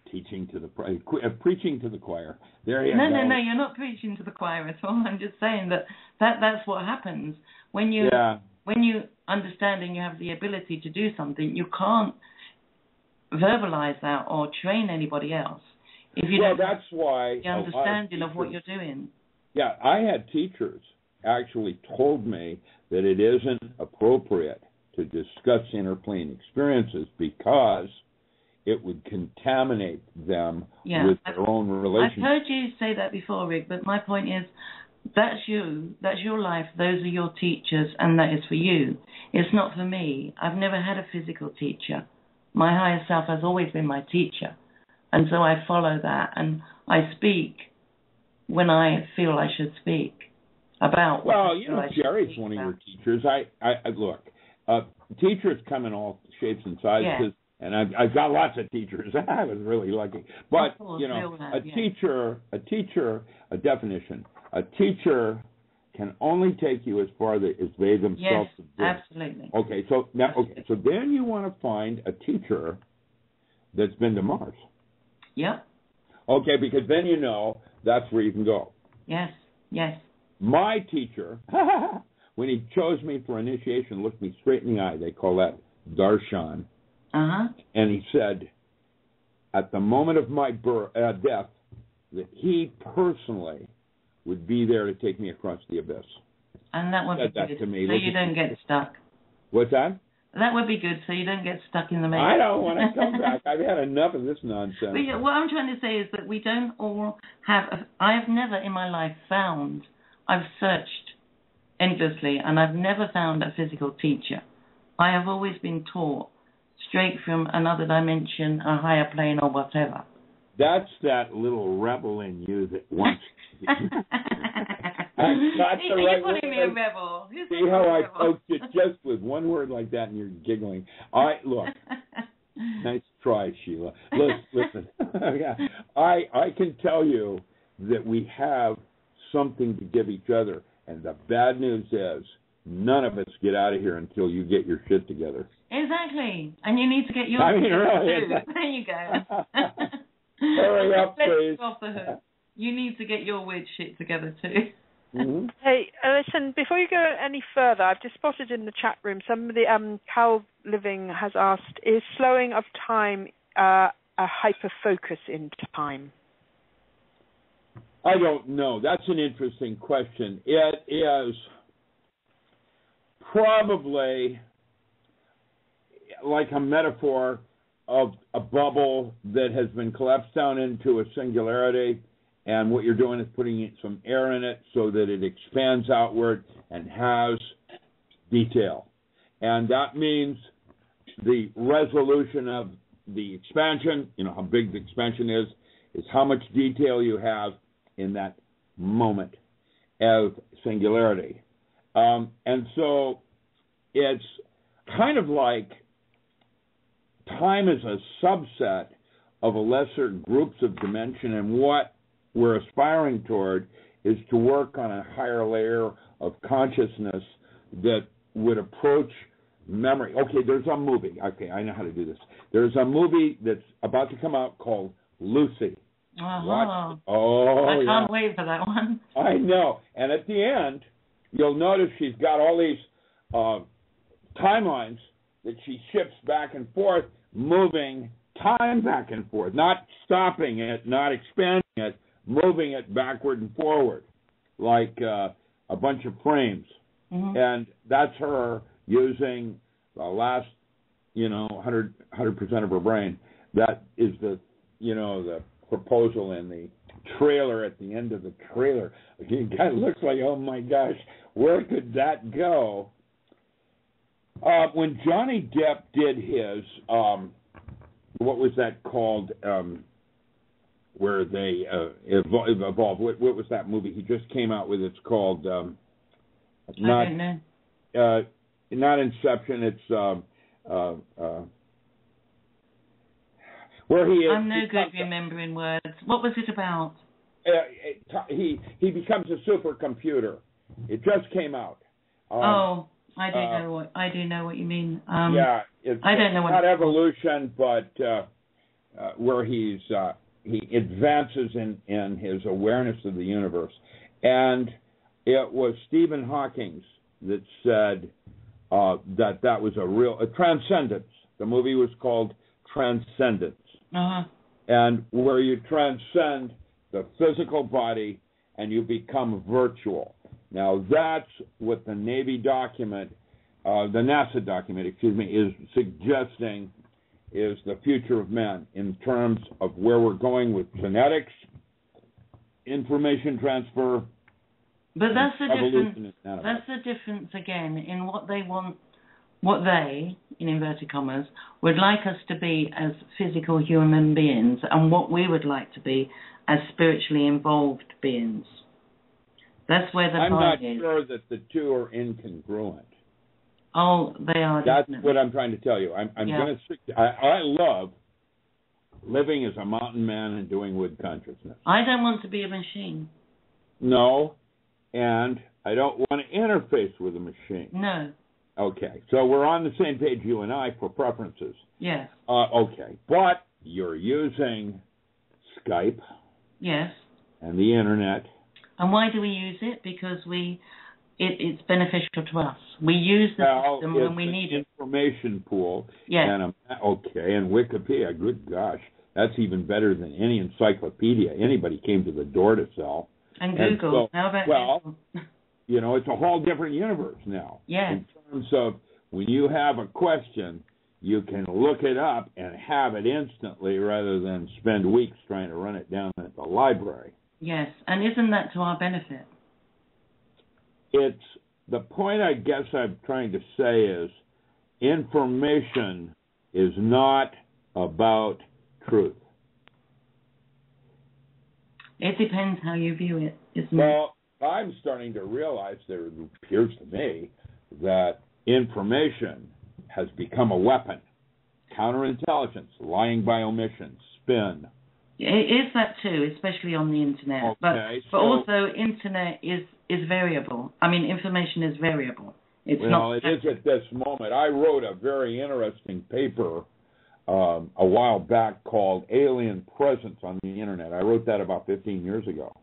preaching to the choir. There you go. No, you're not preaching to the choir at all. I'm just saying that's what happens when you understand and you have the ability to do something. You can't verbalize that or train anybody else if you don't that's why have the understanding of what you're doing. Yeah, I had teachers actually told me that it isn't appropriate to discuss interplane experiences because it would contaminate them with their own relationship. I've heard you say that before, Rick, but my point is that's you, that's your life, those are your teachers, and that is for you. It's not for me. I've never had a physical teacher. My higher self has always been my teacher, and so I follow that, and I speak when I feel I should speak about what Jerry's one of your teachers. I look, teachers come in all shapes and sizes. Yeah. And I've got lots of teachers. I was really lucky. But, a definition. A teacher can only take you as far as they themselves have been. Absolutely. Okay, so then you want to find a teacher that's been to Mars. Yep. Okay, because then that's where you can go. Yes. My teacher, when he chose me for initiation, looked me straight in the eye. They call that darshan. Uh-huh. And he said, at the moment of my death, that he personally would be there to take me across the abyss. And that would be good, to me. so you don't get stuck. What's that? That would be good, so you don't get stuck in the I matrix. don't want to come back. I've had enough of this nonsense. But yeah, what I'm trying to say is that we don't all have. I have never in my life found. I've searched endlessly, and I've never found a physical teacher. I have always been taught straight from another dimension, a higher plane, or whatever. That's that little rebel in you that wants. You're calling me a rebel. See how I coached it just with one word like that, and you're giggling. Look. Nice try, Sheila. Listen. I can tell you that we have something to give each other, and the bad news is none of us get out of here until you get your shit together. Exactly, and you need to get your really, too. There you go. Hurry up, please. Off the hook. You need to get your weird shit together too. Mm-hmm. Hey, listen, before you go any further, I've just spotted in the chat room, somebody, Cal Living has asked, is slowing of time a hyper-focus into time? I don't know. That's an interesting question. It is probably like a metaphor of a bubble that has been collapsed down into a singularity, and what you're doing is putting some air in it so that it expands outward and has detail. And that means the resolution of the expansion, how big the expansion is how much detail you have in that moment of singularity. And so it's kind of like time is a subset of a lesser groups of dimension, and what we're aspiring toward is to work on a higher layer of consciousness that would approach memory. Okay, there's a movie. Okay, I know how to do this. There's a movie that's about to come out called Lucy. Uh-huh. I can't wait for that one. I know. And at the end, you'll notice she's got all these timelines that she shifts back and forth, moving time back and forth, not stopping it, not expanding it, moving it backward and forward, like a bunch of frames. Mm-hmm. And that's her using the last, 100% of her brain. That is the proposal in the trailer at the end of the trailer. It kind of looks like, oh my gosh, where could that go? When Johnny Depp did his, what was that called, where they evolved? What was that movie he just came out with? It's called, I don't know. Not Inception, it's, where he is. I'm no good remembering words. What was it about? He becomes a supercomputer. It just came out. I do know what you mean. It's I don't know what not evolution, but where he advances in his awareness of the universe. And it was Stephen Hawking that said that was a transcendence. The movie was called Transcendence. Uh-huh. And where you transcend the physical body and you become virtual. Now, that's what the Navy document, the NASA document, is suggesting is the future of man in terms of where we're going with genetics, information transfer. But that's the difference. Evolution. That's the difference again in what they want, what they, in inverted commas, would like us to be as physical human beings, and what we would like to be as spiritually involved beings. That's where the I'm not is. sure that the two are incongruent. Oh, they are. That's definitely what I'm trying to tell you. I'm going to. I love living as a mountain man and doing wood consciousness. I don't want to be a machine. No, and I don't want to interface with a machine. No. Okay, so we're on the same page, you and I, for preferences. Yes. Okay, but you're using Skype. Yes. And the internet. And why do we use it? Because it's beneficial to us. We use the system when we need it. Information pool. Yes. And and Wikipedia. Good gosh, that's even better than any encyclopedia anybody came to the door to sell. And Google. So, how about Google? Well, it's a whole different universe now. Yes. In terms of when you have a question, you can look it up and have it instantly rather than spend weeks trying to run it down at the library. Yes, and isn't that to our benefit? It's the point I guess I'm trying to say is information is not about truth. It depends how you view it, isn't it? Well, I'm starting to realize that it appears to me that information has become a weapon. Counterintelligence, lying by omission, spin. It is that too, especially on the internet. Okay, but also, internet is variable. I mean, information is variable. It's not. It is at this moment. I wrote a very interesting paper a while back called Alien Presence on the Internet. I wrote that about 15 years ago.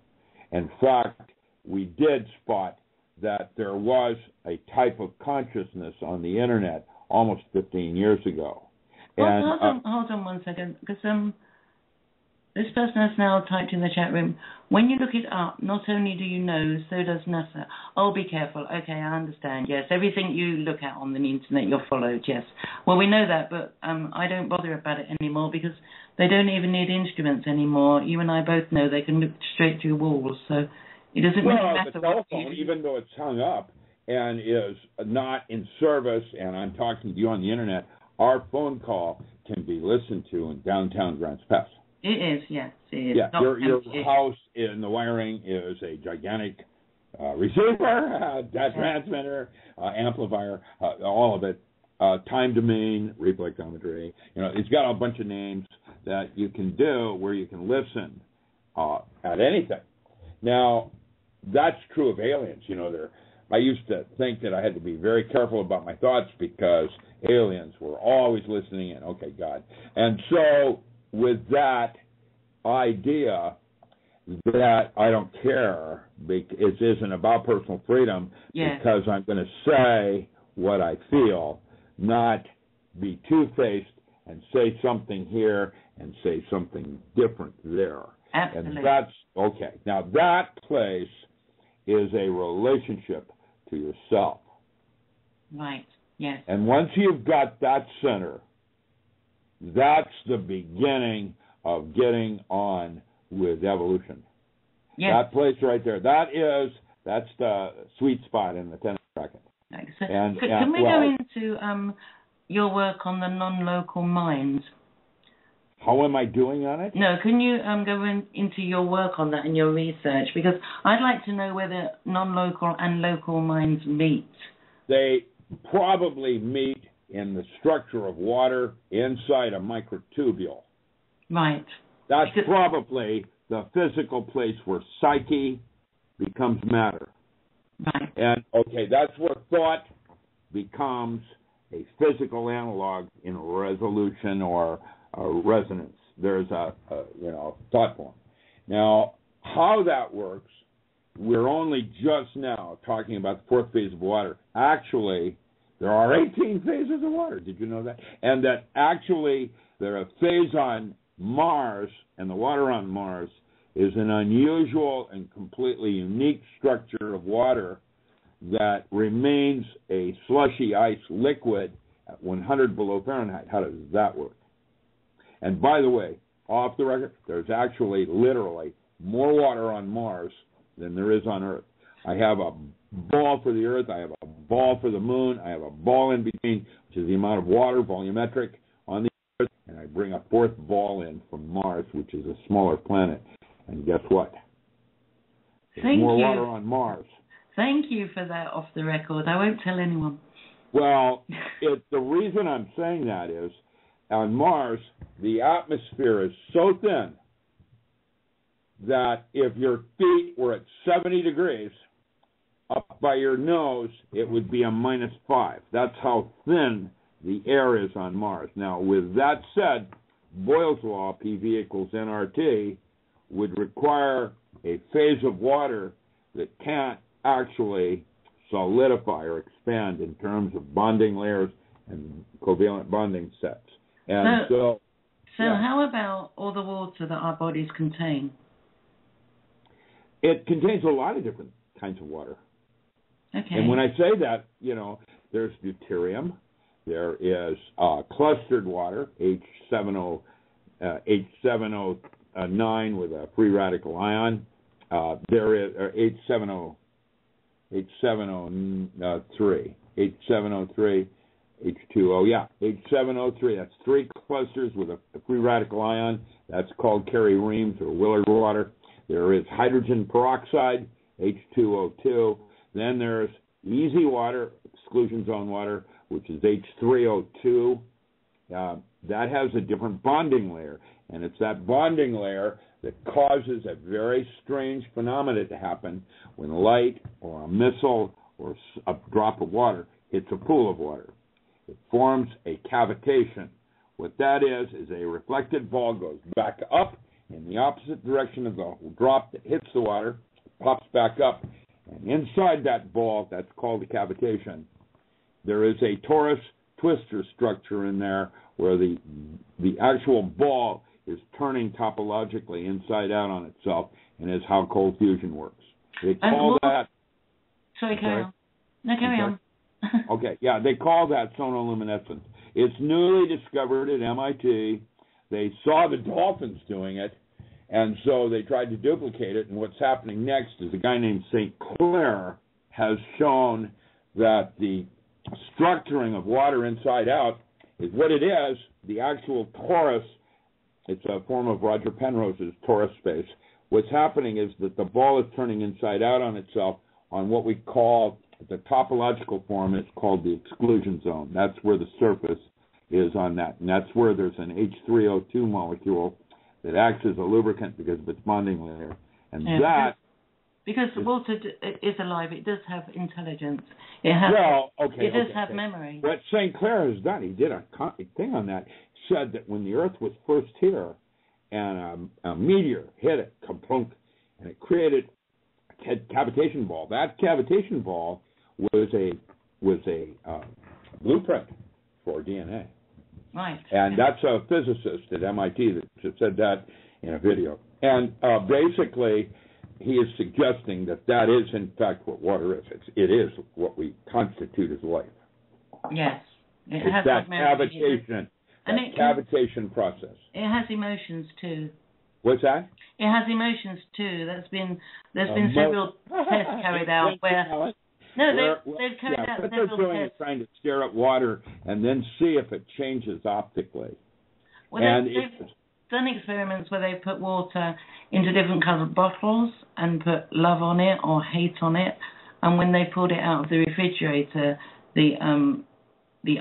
In fact, we did spot that there was a type of consciousness on the Internet almost 15 years ago. And, hold on 1 second, because this person has now typed in the chat room, when you look it up, not only do you know, so does NASA. Oh, be careful. Okay, I understand. Yes, everything you look at on the internet, you're followed, yes. Well, we know that, but I don't bother about it anymore because they don't even need instruments anymore. You and I both know they can look straight through walls, so it doesn't really matter. The telephone, even though it's hung up and is not in service, and I'm talking to you on the internet, our phone call can be listened to in downtown Grants Pass. It is, yes. It is. Yeah, your house in the wiring is a gigantic receiver, transmitter, amplifier, all of it, time domain, reflectometry. It's got a bunch of names that you can do where you can listen at anything. Now, that's true of aliens. I used to think that I had to be very careful about my thoughts because aliens were always listening in. Okay, God. And so with that idea that I don't care, it isn't about personal freedom because I'm going to say what I feel, not be two-faced and say something here and say something different there. Absolutely. And that's okay. Now, that place is a relationship to yourself. Right, yes. And once you've got that center, that's the beginning of getting on with evolution. Yes. That place right there, that's the sweet spot in the tennis racket. So, can we go into your work on the non-local minds? How am I doing on it? No, can you go into your work on that and your research? Because I'd like to know whether non-local and local minds meet. They probably meet in the structure of water inside a microtubule. Right. That's probably the physical place where psyche becomes matter. Right. And, that's where thought becomes a physical analog in resolution or resonance. There's a thought form. Now, how that works, we're only just now talking about the fourth phase of water. Actually, there are 18 phases of water. Did you know that? And that actually there are phase on Mars, and the water on Mars is an unusual and completely unique structure of water that remains a slushy ice liquid at 100 below Fahrenheit. How does that work? And by the way, off the record, there's actually literally more water on Mars than there is on Earth. I have a ball for the Earth, I have a ball for the Moon, I have a ball in between, which is the amount of water, volumetric, on the Earth, and I bring a fourth ball in from Mars, which is a smaller planet. And guess what? There's more water on Mars. Thank you for that off the record. I won't tell anyone. Well, the reason I'm saying that is, on Mars, the atmosphere is so thin that if your feet were at 70 degrees, up by your nose, it would be a -5. That's how thin the air is on Mars. Now, with that said, Boyle's law, PV equals nRT, would require a phase of water that can't actually solidify or expand in terms of bonding layers and covalent bonding sets. And so how about all the water that our bodies contain? It contains a lot of different kinds of water. Okay. And when I say that, there's deuterium. There is clustered water, H709 with a free radical ion. There is H703, H2O, H703. That's 3 clusters with a free radical ion. That's called Carey-Reams or Willard water. There is hydrogen peroxide, H2O2. Then there's easy water, exclusion zone water, which is H3O2. That has a different bonding layer, and it's that bonding layer that causes a very strange phenomenon to happen when light or a missile or a drop of water hits a pool of water. It forms a cavitation. What that is a reflected ball goes back up in the opposite direction of the drop that hits the water, pops back up, and inside that ball, that's called a cavitation, there is a torus twister structure in there where the actual ball is turning topologically inside out on itself, and is how cold fusion works. They call that... Sorry, carry on. No, carry on. Okay, yeah, they call that sonoluminescence. It's newly discovered at MIT. They saw the dolphins doing it, and so they tried to duplicate it, and what's happening next is a guy named St. Clair has shown that the structuring of water inside out is what it is. The actual torus, it's a form of Roger Penrose's torus space. What's happening is that the ball is turning inside out on itself on what we call the topological form. It's called the exclusion zone. That's where the surface is on that, and that's where there's an H3O2 molecule that acts as a lubricant because of its bonding layer. And because water is alive, it does have intelligence. It has. It does have memory. What St. Clair has done, he did a thing on that. Said that when the Earth was first here, and a meteor hit it, kaplunk, and it created a cavitation ball. That cavitation ball was a blueprint for DNA. Right. And that's a physicist at MIT that said that in a video. And basically, he is suggesting that is, in fact, what water is. It is what we constitute as life. Yes. It's that cavitation. Cavitation process. It has emotions too. What's that? It has emotions too. There's been several tests carried out where they've carried out what several they're doing tests. is trying to stare at water and then see if it changes optically. Well, they've done experiments where they put water into different coloured bottles and put love on it or hate on it, and when they pulled it out of the refrigerator, the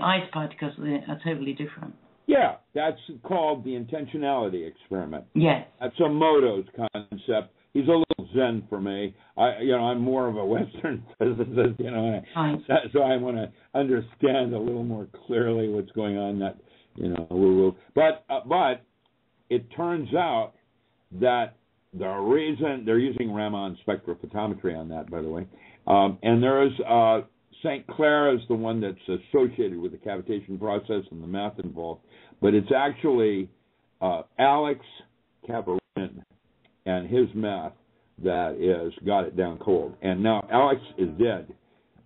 ice particles are totally different. Yeah, that's called the Intentionality experiment. Yes. That's Emoto's concept. He's a little Zen for me. I'm more of a Western physicist, so I want to understand a little more clearly what's going on. But it turns out that the reason they're using Raman spectrophotometry on that, by the way, and there is St. Clair is the one that's associated with the cavitation process and the math involved, but it's actually Alex Cabarin and his math that got it down cold. And now Alex is dead,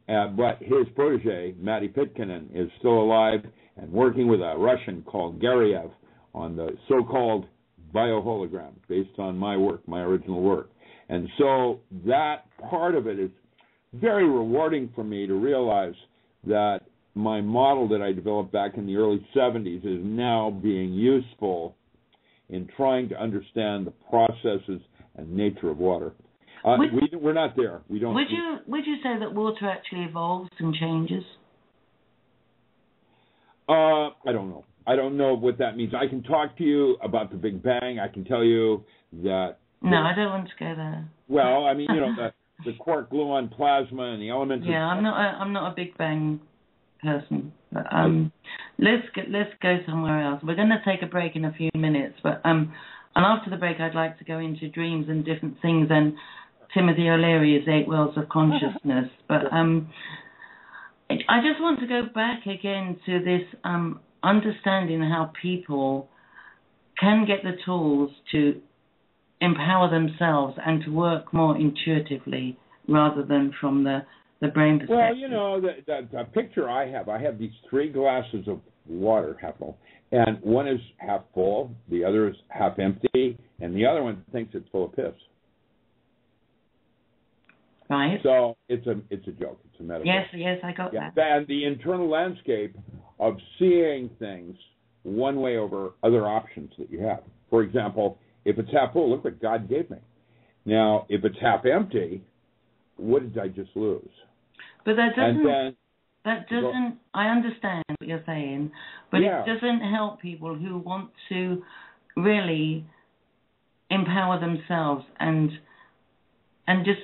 but his protege, Matti Pitkinen, is still alive and working with a Russian called Gariev on the so-called biohologram based on my work, my original work. And so that part of it is very rewarding for me to realize that my model that I developed back in the early 70s is now being useful in trying to understand the processes and nature of water. We're not there. We don't. Would you say that water actually evolves and changes? I don't know. I don't know what that means. I can talk to you about the Big Bang. I can tell you that. No, I don't want to go there. Well, I mean, the quark gluon plasma and the elements. Yeah, I'm not a Big Bang person. But, let's go somewhere else. We're going to take a break in a few minutes, but and after the break, I'd like to go into dreams and different things and Timothy O'Leary's 8 Worlds of Consciousness. But I just want to go back again to this understanding how people can get the tools to empower themselves and to work more intuitively rather than from the the brain perspective. Well, you know, the picture I have these 3 glasses of water, half full, and one is half full, the other is half empty, and the other one thinks it's full of piss. Right. So it's a joke. It's a metaphor. Yes, I got that. And the internal landscape of seeing things one way over other options that you have. For example, if it's half full, look what God gave me. Now, if it's half empty, what did I just lose? But that doesn't. I understand what you're saying, but it doesn't help people who want to really empower themselves and just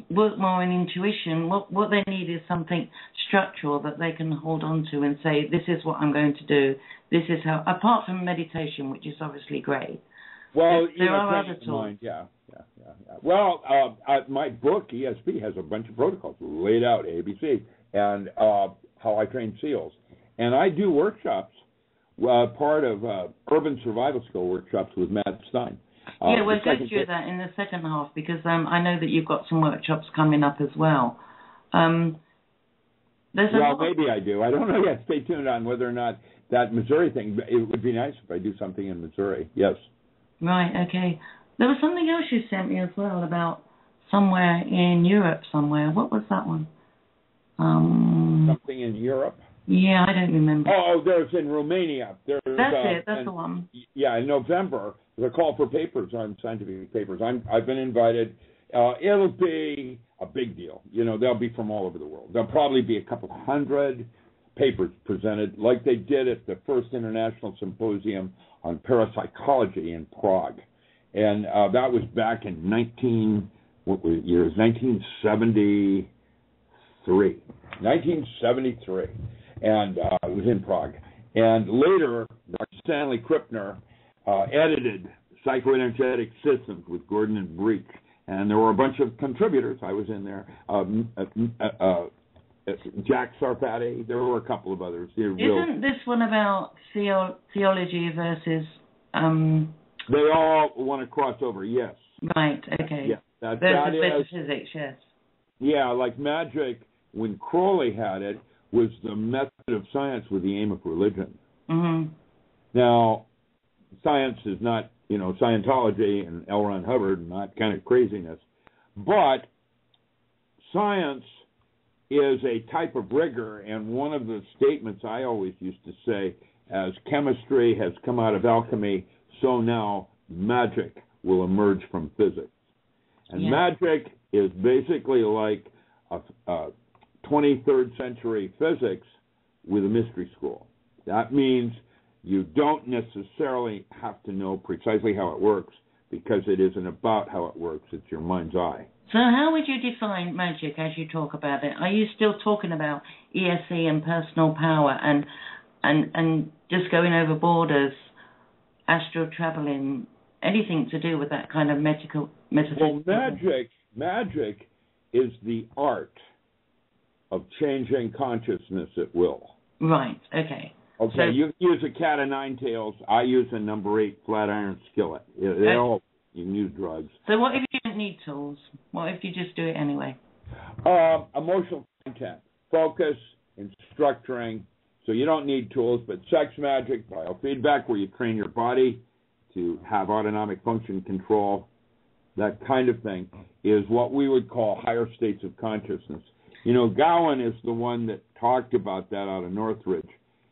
work more in intuition. What they need is something structural that they can hold on to and say, this is what I'm going to do. This is how, apart from meditation, which is obviously great. Well, there are other tools. Yeah. Well, my book, ESP, has a bunch of protocols laid out, ABC, and how I train SEALs. And I do workshops, part of Urban Survival Skill workshops with Matt Stein. We'll go through that in the second half because I know that you've got some workshops coming up as well. Maybe I do. I don't know yet. Stay tuned on whether or not that Missouri thing. It would be nice if I do something in Missouri. Yes. Right. Okay. There was something else you sent me as well about somewhere in Europe somewhere. What was that one? Something in Europe? Yeah, I don't remember. Oh, there's in Romania. That's it. That's the one. Yeah, in November, there's a call for papers on scientific papers. I've been invited. It'll be a big deal. You know, they'll be from all over the world. There'll probably be a couple hundred papers presented like they did at the first International Symposium on Parapsychology in Prague. And that was back in 1973. And it was in Prague. And later, Dr. Stanley Krippner edited Psychoenergetic Systems with Gordon and Breach. And there were a bunch of contributors. I was in there. Jack Sarfati. There were a couple of others. Isn't this one about theology versus... They all want to cross over, yes. Right, okay. Yeah, that is physics, yes. Yeah, like magic, when Crowley had it, was the method of science with the aim of religion. Mm-hmm. Now, science is not, Scientology and L. Ron Hubbard, not kind of craziness. But science is a type of rigor, and one of the statements I always used to say, as chemistry has come out of alchemy, so now magic will emerge from physics. And magic is basically like a 23rd century physics with a mystery school. That means you don't necessarily have to know precisely how it works because it isn't about how it works, it's your mind's eye. So how would you define magic as you talk about it? Are you still talking about ESE and personal power and just going over borders, astral traveling, anything to do with that kind of metaphysical? Well, magic is the art of changing consciousness at will. Right, okay. Okay, so, you use a cat of nine tails. I use a number 8 flat iron skillet. You can use drugs. So what if you don't need tools? What if you just do it anyway? Emotional content, focus, and structuring. So you don't need tools, but sex magic, biofeedback, where you train your body to have autonomic function control, that kind of thing, is what we would call higher states of consciousness. Gowan is the one that talked about that out of Northridge.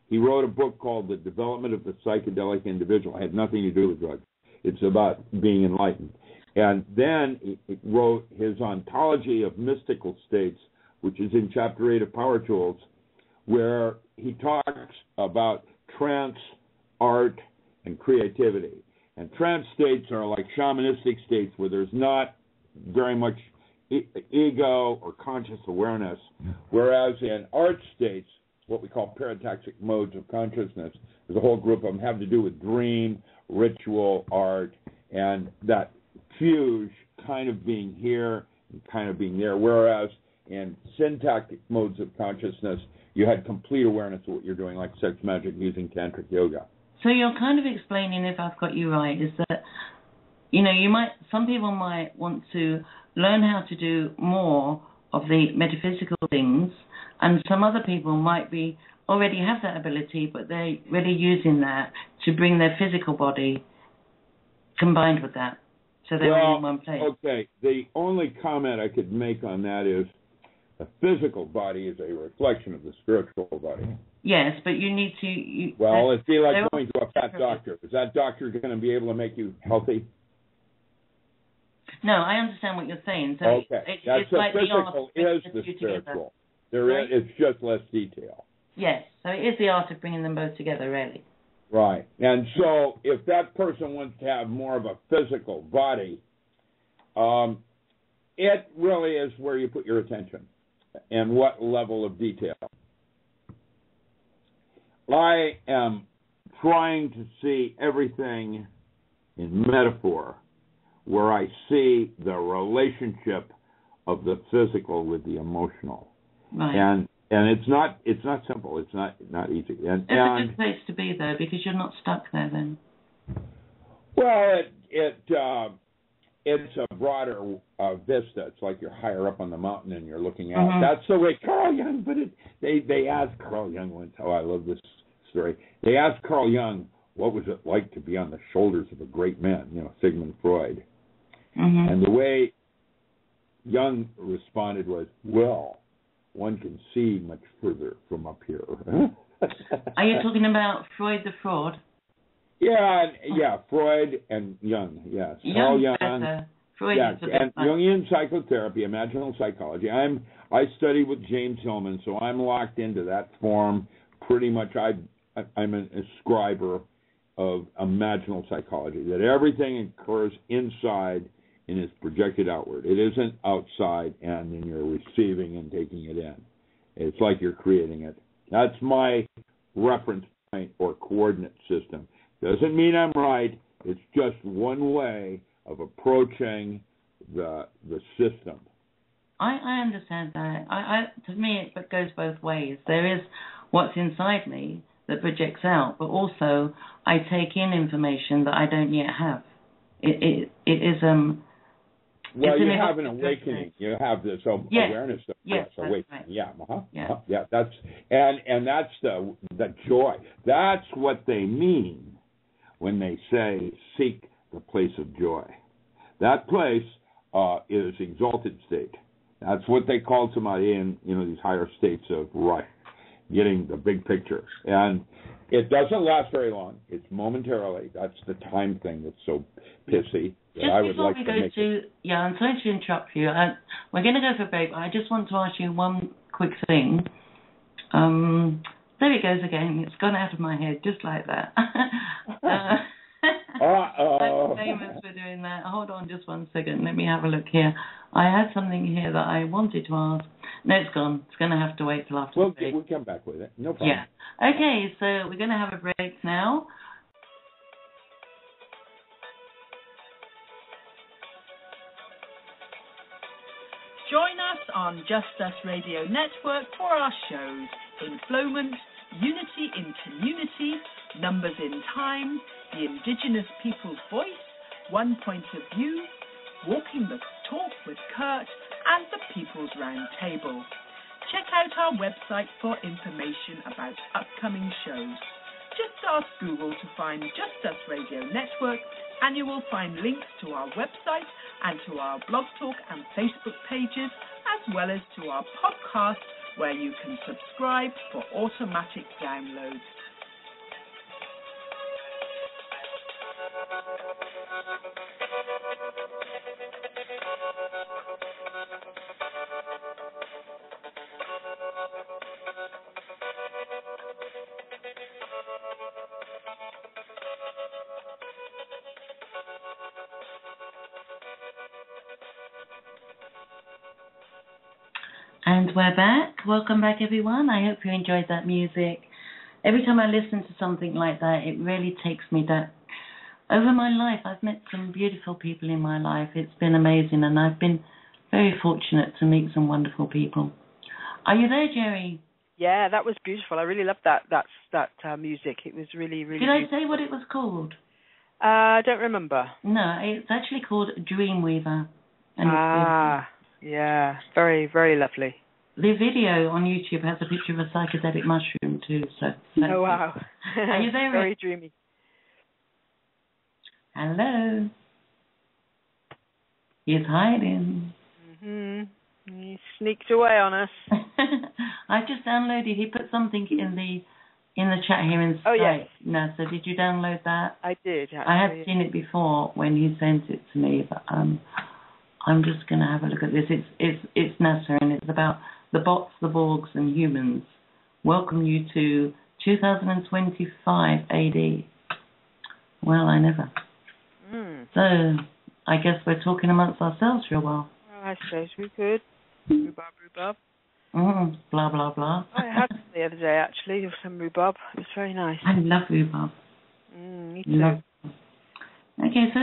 He wrote a book called The Development of the Psychedelic Individual. It had nothing to do with drugs. It's about being enlightened. And then he wrote his Ontology of Mystical States, which is in Chapter 8 of Power Tools, where he talks about trance, art, and creativity. And trance states are like shamanistic states where there's not very much ego or conscious awareness, whereas in art states, what we call parataxic modes of consciousness, there's a whole group of them have to do with dream, ritual, art, and that fuse kind of being here and kind of being there, whereas in syntactic modes of consciousness, you had complete awareness of what you're doing, like sex magic using tantric yoga. So you're kind of explaining, if I've got you right, is that, some people might want to learn how to do more of the metaphysical things, and some other people might be already have that ability, but they're really using that to bring their physical body combined with that, so they're all in one place. Okay, the only comment I could make on that is the physical body is a reflection of the spiritual body. Yes, but you need to... Well, it'd be like going to a fat doctor. Is that doctor going to be able to make you healthy? No, I understand what you're saying. So Okay, that's it's the like physical is the spiritual. It's just less detail. Yes, so it is the art of bringing them both together, really. Right, and so if that person wants to have more of a physical body, it really is where you put your attention and what level of detail. I am trying to see everything in metaphor, where I see the relationship of the physical with the emotional. Right. And it's not simple. It's not easy. And it's a good place to be, though, because you're not stuck there then. Well, it's a broader vista. It's like you're higher up on the mountain and you're looking out. Mm-hmm. That's the way Carl Jung put it. They asked Carl Jung once. Oh, I love this story. They asked Carl Jung, what was it like to be on the shoulders of a great man, Sigmund Freud. Mm-hmm. And the way Jung responded was, well, one can see much further from up here. Are you talking about Freud the fraud? Yeah, Freud and Jung, yes. Carl Jung. Freud is the and best. Jungian psychotherapy, Imaginal psychology. I studied with James Hillman, so I'm locked into that form. Pretty much, I'm an ascriber of Imaginal psychology, that everything occurs inside and is projected outward. It isn't outside and then you're receiving and taking it in. It's like you're creating it. That's my reference point or coordinate system. Doesn't mean I'm right. It's just one way of approaching the system. I understand that. To me, it goes both ways. There is what's inside me that projects out, but also I take in information that I don't yet have. It is well, you have an awakening. You have this awareness of awakening. Right. Yeah. That's and that's the joy. That's what they mean when they say seek the place of joy. That place is exalted state. That's what they call somebody in these higher states of getting the big picture. And it doesn't last very long. It's momentarily. That's the time thing that's so pissy. I'm sorry to interrupt you. We're going to go for a break, but I just want to ask you one quick thing. There it goes again. It's gone out of my head, just like that. I'm famous for doing that. Hold on just one second. Let me have a look here. I had something here that I wanted to ask. No, it's gone. It's going to have to wait till after the break. We'll come back with it. No problem. Yeah. Okay, so we're going to have a break now. Join us on Just Us Radio Network for our shows Inflowment, Unity in Community, Numbers in Time, The Indigenous People's Voice, One Point of View, Walking the Talk with Kurt, and the People's Round Table. Check out our website for information about upcoming shows. Just ask Google to find Just Us Radio Network, and you will find links to our website and to our Blog Talk and Facebook pages, as well as to our podcast, where you can subscribe for automatic downloads. And we're back. Welcome back, everyone. I hope you enjoyed that music. Every time I listen to something like that, it really takes me back. Over my life, I've met some beautiful people in my life. It's been amazing, and I've been very fortunate to meet some wonderful people. Are you there, Jerry? Yeah, that was beautiful. I really loved that music. It was really, really Did I beautiful. say what it was called? I don't remember. No, it's actually called Dreamweaver. And Yeah, very, very lovely. The video on YouTube has a picture of a psychedelic mushroom too. So. Oh wow! Are you there? Very dreamy. Hello. He's hiding. He sneaked away on us. I just downloaded. He put something in the chat here in Skype. Oh yes. NASA, did you download that? I did. Actually, I had seen it before when he sent it to me, but I'm just going to have a look at this. It's NASA, and it's about the bots, the Borgs, and humans. Welcome you to 2025 AD. Well, I never. So I guess we're talking amongst ourselves for a while. Well, I suppose we could. Rhubarb. Blah, blah, blah. I had some the other day, actually, of some rhubarb. It was very nice. I love rhubarb. Me too. Love. Okay, so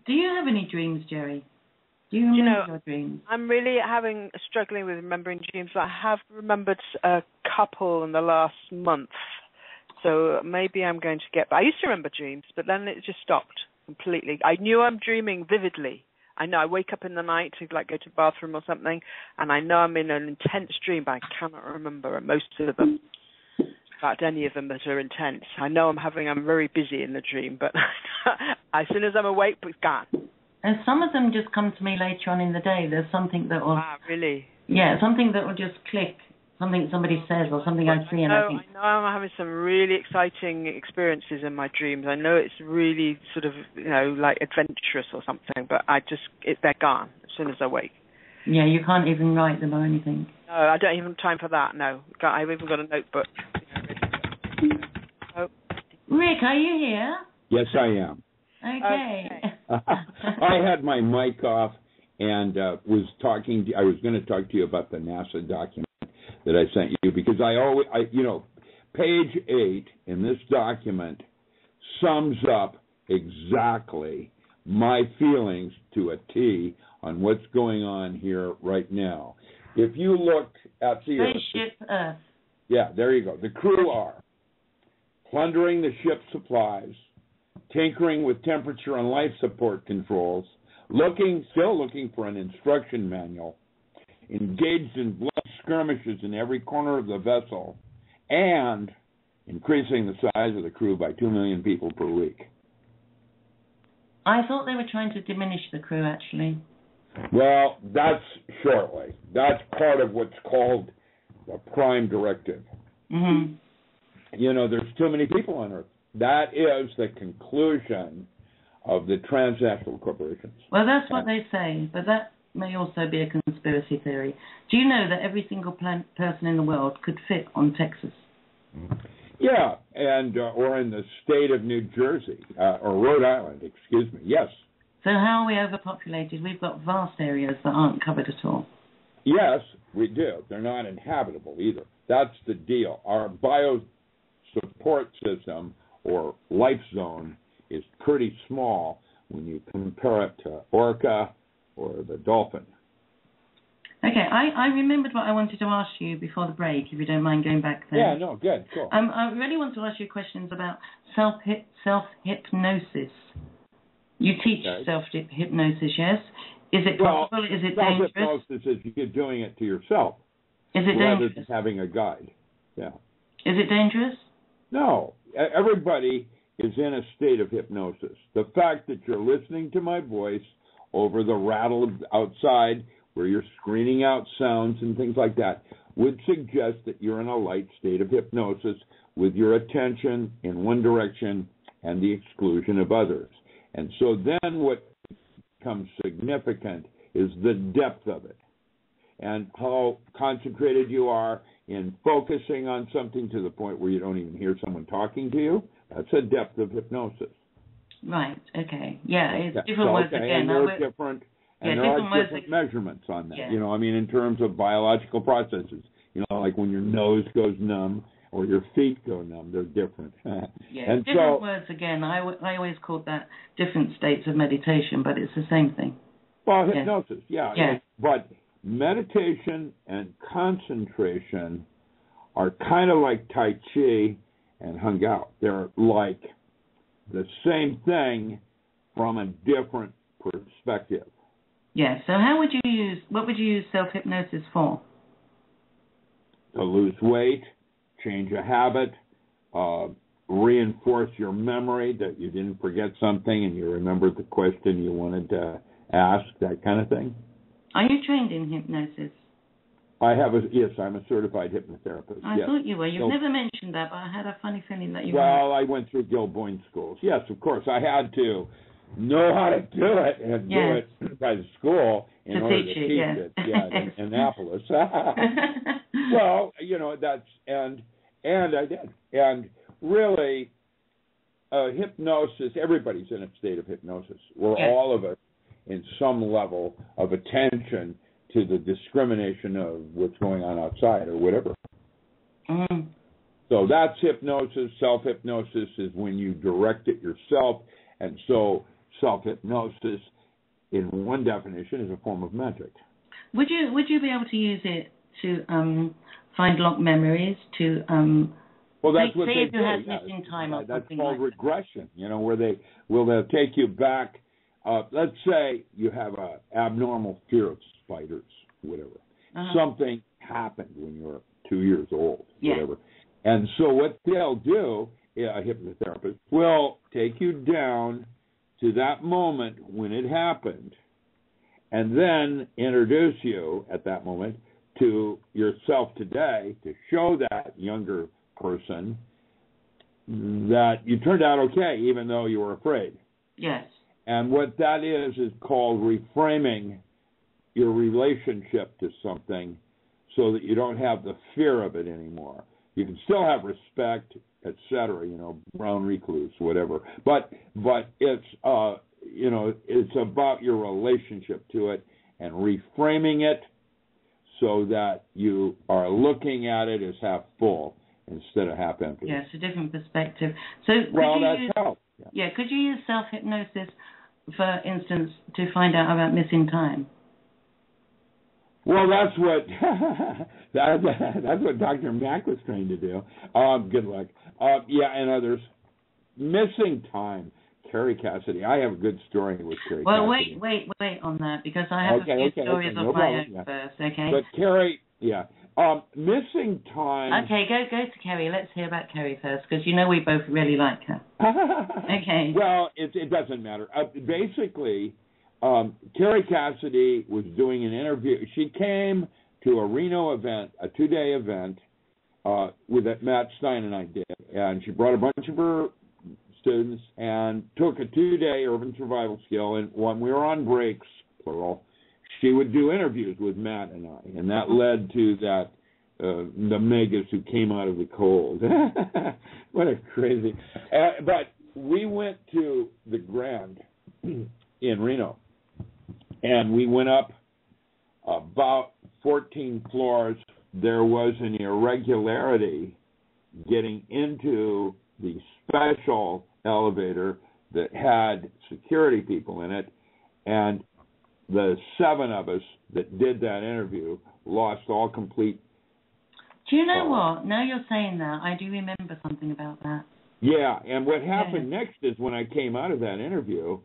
do you have any dreams, Jerry? Do you remember your dreams? I'm really struggling with remembering dreams. I have remembered a couple in the last month. So maybe I'm going to I used to remember dreams, but then it just stopped completely. I knew I'm dreaming vividly. I know I wake up in the night to go to the bathroom or something, and I know I'm in an intense dream, but I cannot remember most of them. In fact, any of them that are intense. I know I'm very busy in the dream, but as soon as I'm awake, it's gone. And some of them just come to me later on in the day. There's something that will... Ah, really? Yeah, something that will just click. Something somebody says or something I see and I think... I know I'm having some really exciting experiences in my dreams. I know it's really sort of, like adventurous or something, but they're gone as soon as I wake. Yeah, you can't even write them or anything. No, I don't even have time for that, no. I've even got a notebook. Rick, are you here? Yes, I am. Okay. I had my mic off and I was going to talk to you about the NASA document that I sent you, because page 8 in this document sums up exactly my feelings to a T on what's going on here right now. If you look at the Spaceship Earth. Yeah, there you go. The crew are plundering the ship's supplies, tinkering with temperature and life support controls, still looking for an instruction manual, engaged in blood skirmishes in every corner of the vessel, and increasing the size of the crew by 2 million people per week. I thought they were trying to diminish the crew, actually. Well, that's shortly. That's part of what's called the Prime Directive. Mm-hmm. There's too many people on Earth. That is the conclusion of the transnational corporations. Well, that's what they say, but that may also be a conspiracy theory. Do you know that every single person in the world could fit on Texas? Yeah, and or in the state of New Jersey, or Rhode Island, excuse me, yes. So how are we overpopulated? We've got vast areas that aren't covered at all. Yes, we do. They're not inhabitable either. That's the deal. Our bio-support system, or life zone, is pretty small when you compare it to orca or the dolphin. Okay, I remembered what I wanted to ask you before the break, if you don't mind going back there. Yeah, no, good, cool. I really want to ask you questions about self-hypnosis. You teach self-hypnosis, yes? Is it possible? Is it dangerous? Self-hypnosis is you're doing it to yourself. Is it rather dangerous? than having a guide. Yeah. Is it dangerous? No. Everybody is in a state of hypnosis. The fact that you're listening to my voice over the rattle outside, where you're screening out sounds and things like that, would suggest that you're in a light state of hypnosis with your attention in one direction and the exclusion of others. And so then what becomes significant is the depth of it and how concentrated you are in focusing on something to the point where you don't even hear someone talking to you. That's a depth of hypnosis. Right, okay. Yeah, it's different words again. And there are different measurements on that. Yeah. In terms of biological processes. Like when your nose goes numb or your feet go numb, they're different. Yeah, and different words again. I always called that different states of meditation, but it's the same thing. Well, hypnosis, yeah. But meditation and concentration are kind of like Tai Chi and Hung Out. They're like the same thing from a different perspective. Yeah. So what would you use self-hypnosis for? To lose weight, change a habit, reinforce your memory that you didn't forget something and you remembered the question you wanted to ask, that kind of thing. Are you trained in hypnosis? Yes, I'm a certified hypnotherapist. I thought you were. You've never mentioned that, but I had a funny feeling that you were. Well, I went through Gil Boyne schools. Yes, of course. I had to know how to do it and do it by the school in order to teach it. Yeah, in Annapolis. Well, and I did. And really, hypnosis, everybody's in a state of hypnosis. We're all of us in some level of attention to the discrimination of what's going on outside or whatever. Mm. So that's hypnosis. Self-hypnosis is when you direct it yourself. And so self-hypnosis, in one definition, is a form of magic. Would you be able to use it to find locked memories, to well, that's what they if you do. had missing time or that's something called like regression, where they'll take you back. Let's say you have an abnormal fear of spiders, whatever. Uh-huh. Something happened when you were 2 years old, whatever. And so what they'll do, a hypnotherapist will take you down to that moment when it happened and then introduce you at that moment to yourself today to show that younger person that you turned out okay even though you were afraid. Yes. And what that is called reframing your relationship to something so that you don't have the fear of it anymore. You can still have respect, etc., brown recluse, whatever. But it's it's about your relationship to it and reframing it so that you are looking at it as half full instead of half empty. Yes, a different perspective. So how. Yeah, could you use self-hypnosis, for instance, to find out about missing time? Well, that's what that's what Dr. Mack was trained to do. Good luck. And others. Missing time. Carrie Cassidy. I have a good story with Carrie Cassidy. Well, wait on that, because I have a few stories of my own first, okay? But Carrie, missing time. Okay, go to Carrie. Let's hear about Carrie first, because we both really like her. Okay. Well, it doesn't matter. Basically, Carrie Cassidy was doing an interview. She came to a Reno event, a 2-day event, with Matt Stein and I did, and she brought a bunch of her students and took a 2-day urban survival skill, and when we were on breaks, plural, she would do interviews with Matt and I, and that led to that the megas who came out of the cold. What a crazy. But we went to the Grand in Reno, and we went up about 14 floors. There was an irregularity getting into the special elevator that had security people in it, and the 7 of us that did that interview lost all complete. Do you know what? Now you're saying that, I do remember something about that. Yeah, and what happened next is when I came out of that interview,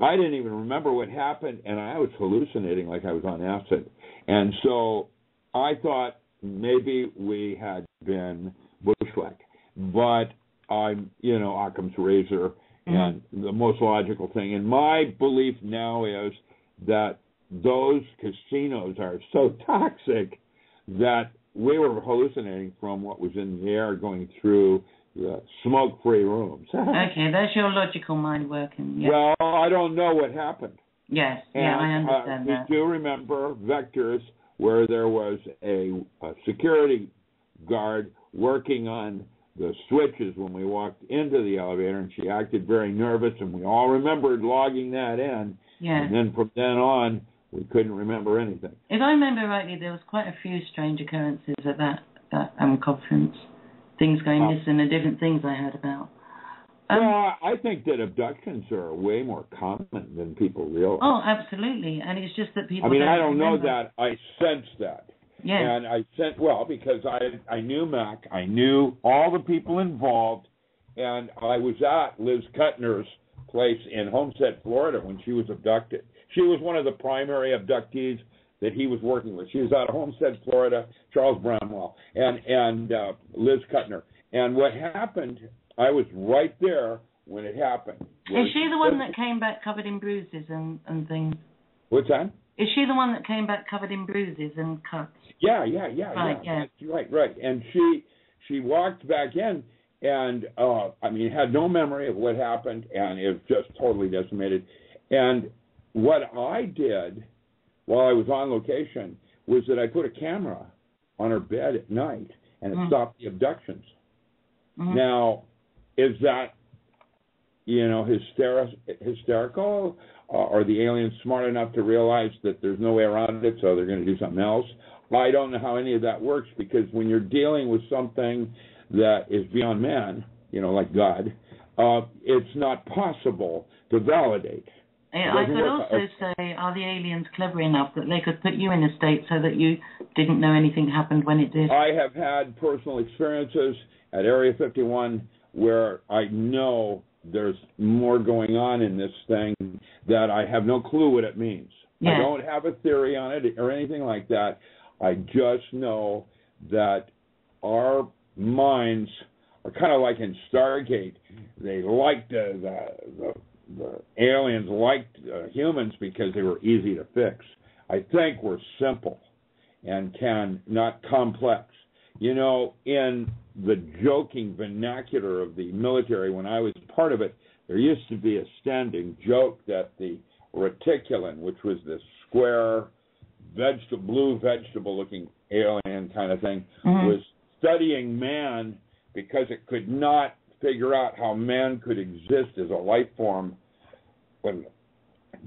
I didn't even remember what happened, and I was hallucinating like I was on acid. And so I thought maybe we had been bushwhacked. But I'm, Occam's razor, and the most logical thing. And my belief now is that those casinos are so toxic that we were hallucinating from what was in the air going through the smoke-free rooms. Okay, that's your logical mind working. Yeah. Well, I don't know what happened. Yes, and, I understand that. We do remember vectors where there was a security guard working on the switches when we walked into the elevator, and she acted very nervous, and we all remembered logging that in. Yeah. And then from then on, we couldn't remember anything. If I remember rightly, there was quite a few strange occurrences at that conference. Things going missing and different things I heard about. Well, I think that abductions are way more common than people realize. Oh, absolutely. And it's just that people I don't know that. I sense that. Yeah. And I sent, because I knew Mac, I knew all the people involved, and I was at Liz Kuttner's place in Homestead, Florida when she was abducted. She was one of the primary abductees that he was working with. She was out of Homestead, Florida, Charles Brownwell, and Liz Kuttner. And what happened, I was right there when it happened. Is she the one that came back covered in bruises and things? What's that? Is she the one that came back covered in bruises and cuts? Yeah. Right, yeah. Right. And she walked back in and, had no memory of what happened, and it was just totally decimated. And what I did while I was on location was that I put a camera on her bed at night, and it stopped the abductions. Mm-hmm. Now, is that, hysterical? Are the aliens smart enough to realize that there's no way around it, so they're going to do something else? I don't know how any of that works, because when you're dealing with something that is beyond man, like God, it's not possible to validate. I could also say, are the aliens clever enough that they could put you in a state so that you didn't know anything happened when it did? I have had personal experiences at Area 51 where I know there's more going on in this thing that I have no clue what it means. Yeah. I don't have a theory on it or anything like that. I just know that our minds are kind of like in Stargate. They liked the aliens liked humans because they were easy to fix. I think we're simple and not complex. In the joking vernacular of the military, when I was part of it, there used to be a standing joke that the reticulin, which was this square blue vegetable-looking alien kind of thing, was studying man because it could not figure out how man could exist as a life form when the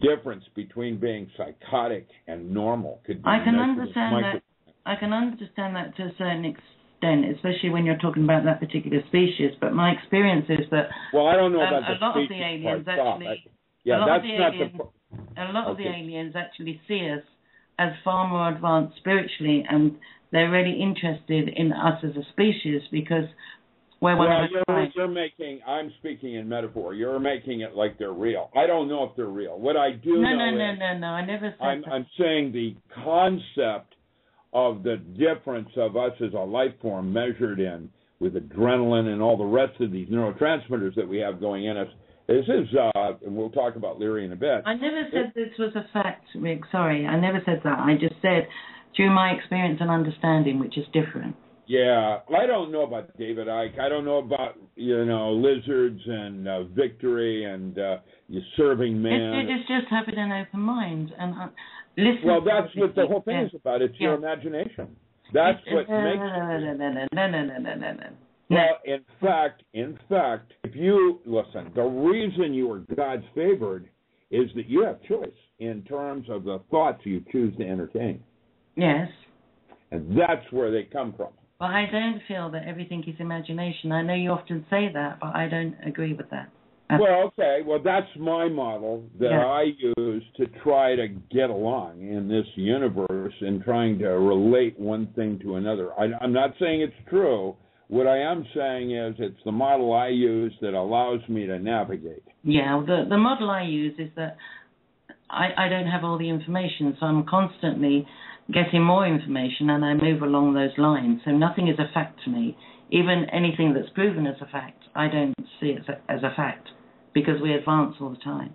difference between being psychotic and normal could be. I can understand that to a certain extent, especially when you're talking about that particular species. But my experience is that I don't know about a lot of the aliens actually. A lot of the aliens actually see us as far more advanced spiritually, and they're really interested in us as a species because we're one of a kind. I'm speaking in metaphor. You're making it like they're real. I don't know if they're real. What I do know is... No, I never said that. I'm saying the concept of the difference of us as a life form measured in with adrenaline and all the rest of these neurotransmitters that we have going in us. This is, and we'll talk about Leary in a bit. I never said this was a fact, Rick. Sorry, I never said that. I just said through my experience and understanding, which is different. Yeah, I don't know about David Icke. I don't know about, lizards and victory and you serving man. It's just having an open mind and listen. Well, that's what the whole thing is about. It's your imagination. That's what makes it. No. Well, in fact, if you listen, the reason you are God's favored is that you have choice in terms of the thoughts you choose to entertain. Yes. And that's where they come from. But I don't feel that everything is imagination. I know you often say that, but I don't agree with that. Well, okay. Well, that's my model that I use to try to get along in this universe and trying to relate one thing to another. I'm not saying it's true. What I am saying is it's the model I use that allows me to navigate. Yeah, the model I use is that I don't have all the information, so I'm constantly getting more information and I move along those lines. So nothing is a fact to me. Even anything that's proven as a fact, I don't see it as a fact because we advance all the time.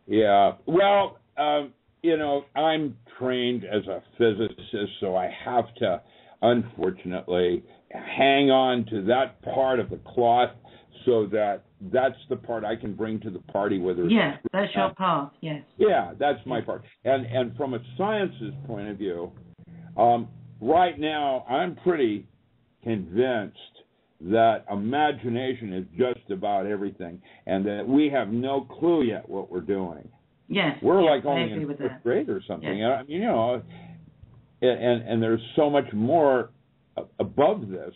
Yeah, well, I'm trained as a physicist, so I have to, unfortunately, hang on to that part of the cloth so that that's the part I can bring to the party, whether it's that's your path, yes. Yeah, that's my part. And from a science's point of view, right now I'm pretty convinced that imagination is just about everything and that we have no clue yet what we're doing. Yes. We're like only in first grade or something. Yes. And there's so much more above this.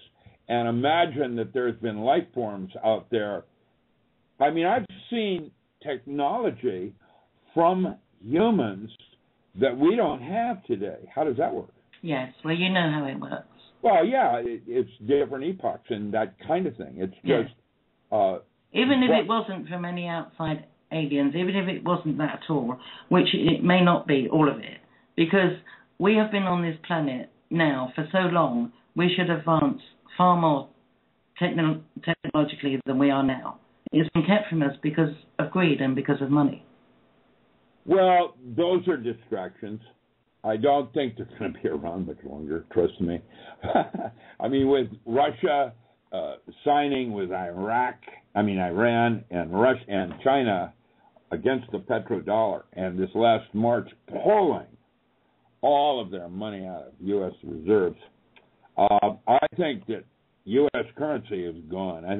And imagine that there's been life forms out there. I mean, I've seen technology from humans that we don't have today. How does that work? Yes, well, you know how it works. Well, yeah, it's different epochs and that kind of thing. It's just... even if it wasn't from any outside aliens, even if it wasn't that at all, which it may not be, all of it, because we have been on this planet now for so long, we should advance far more technologically than we are now. It's been kept from us because of greed and because of money. Well, those are distractions. I don't think they're going to be around much longer, trust me. I mean, with Russia signing with Iran and China against the petrodollar, and this last March pulling all of their money out of U.S. reserves, I think that U.S. currency is gone. I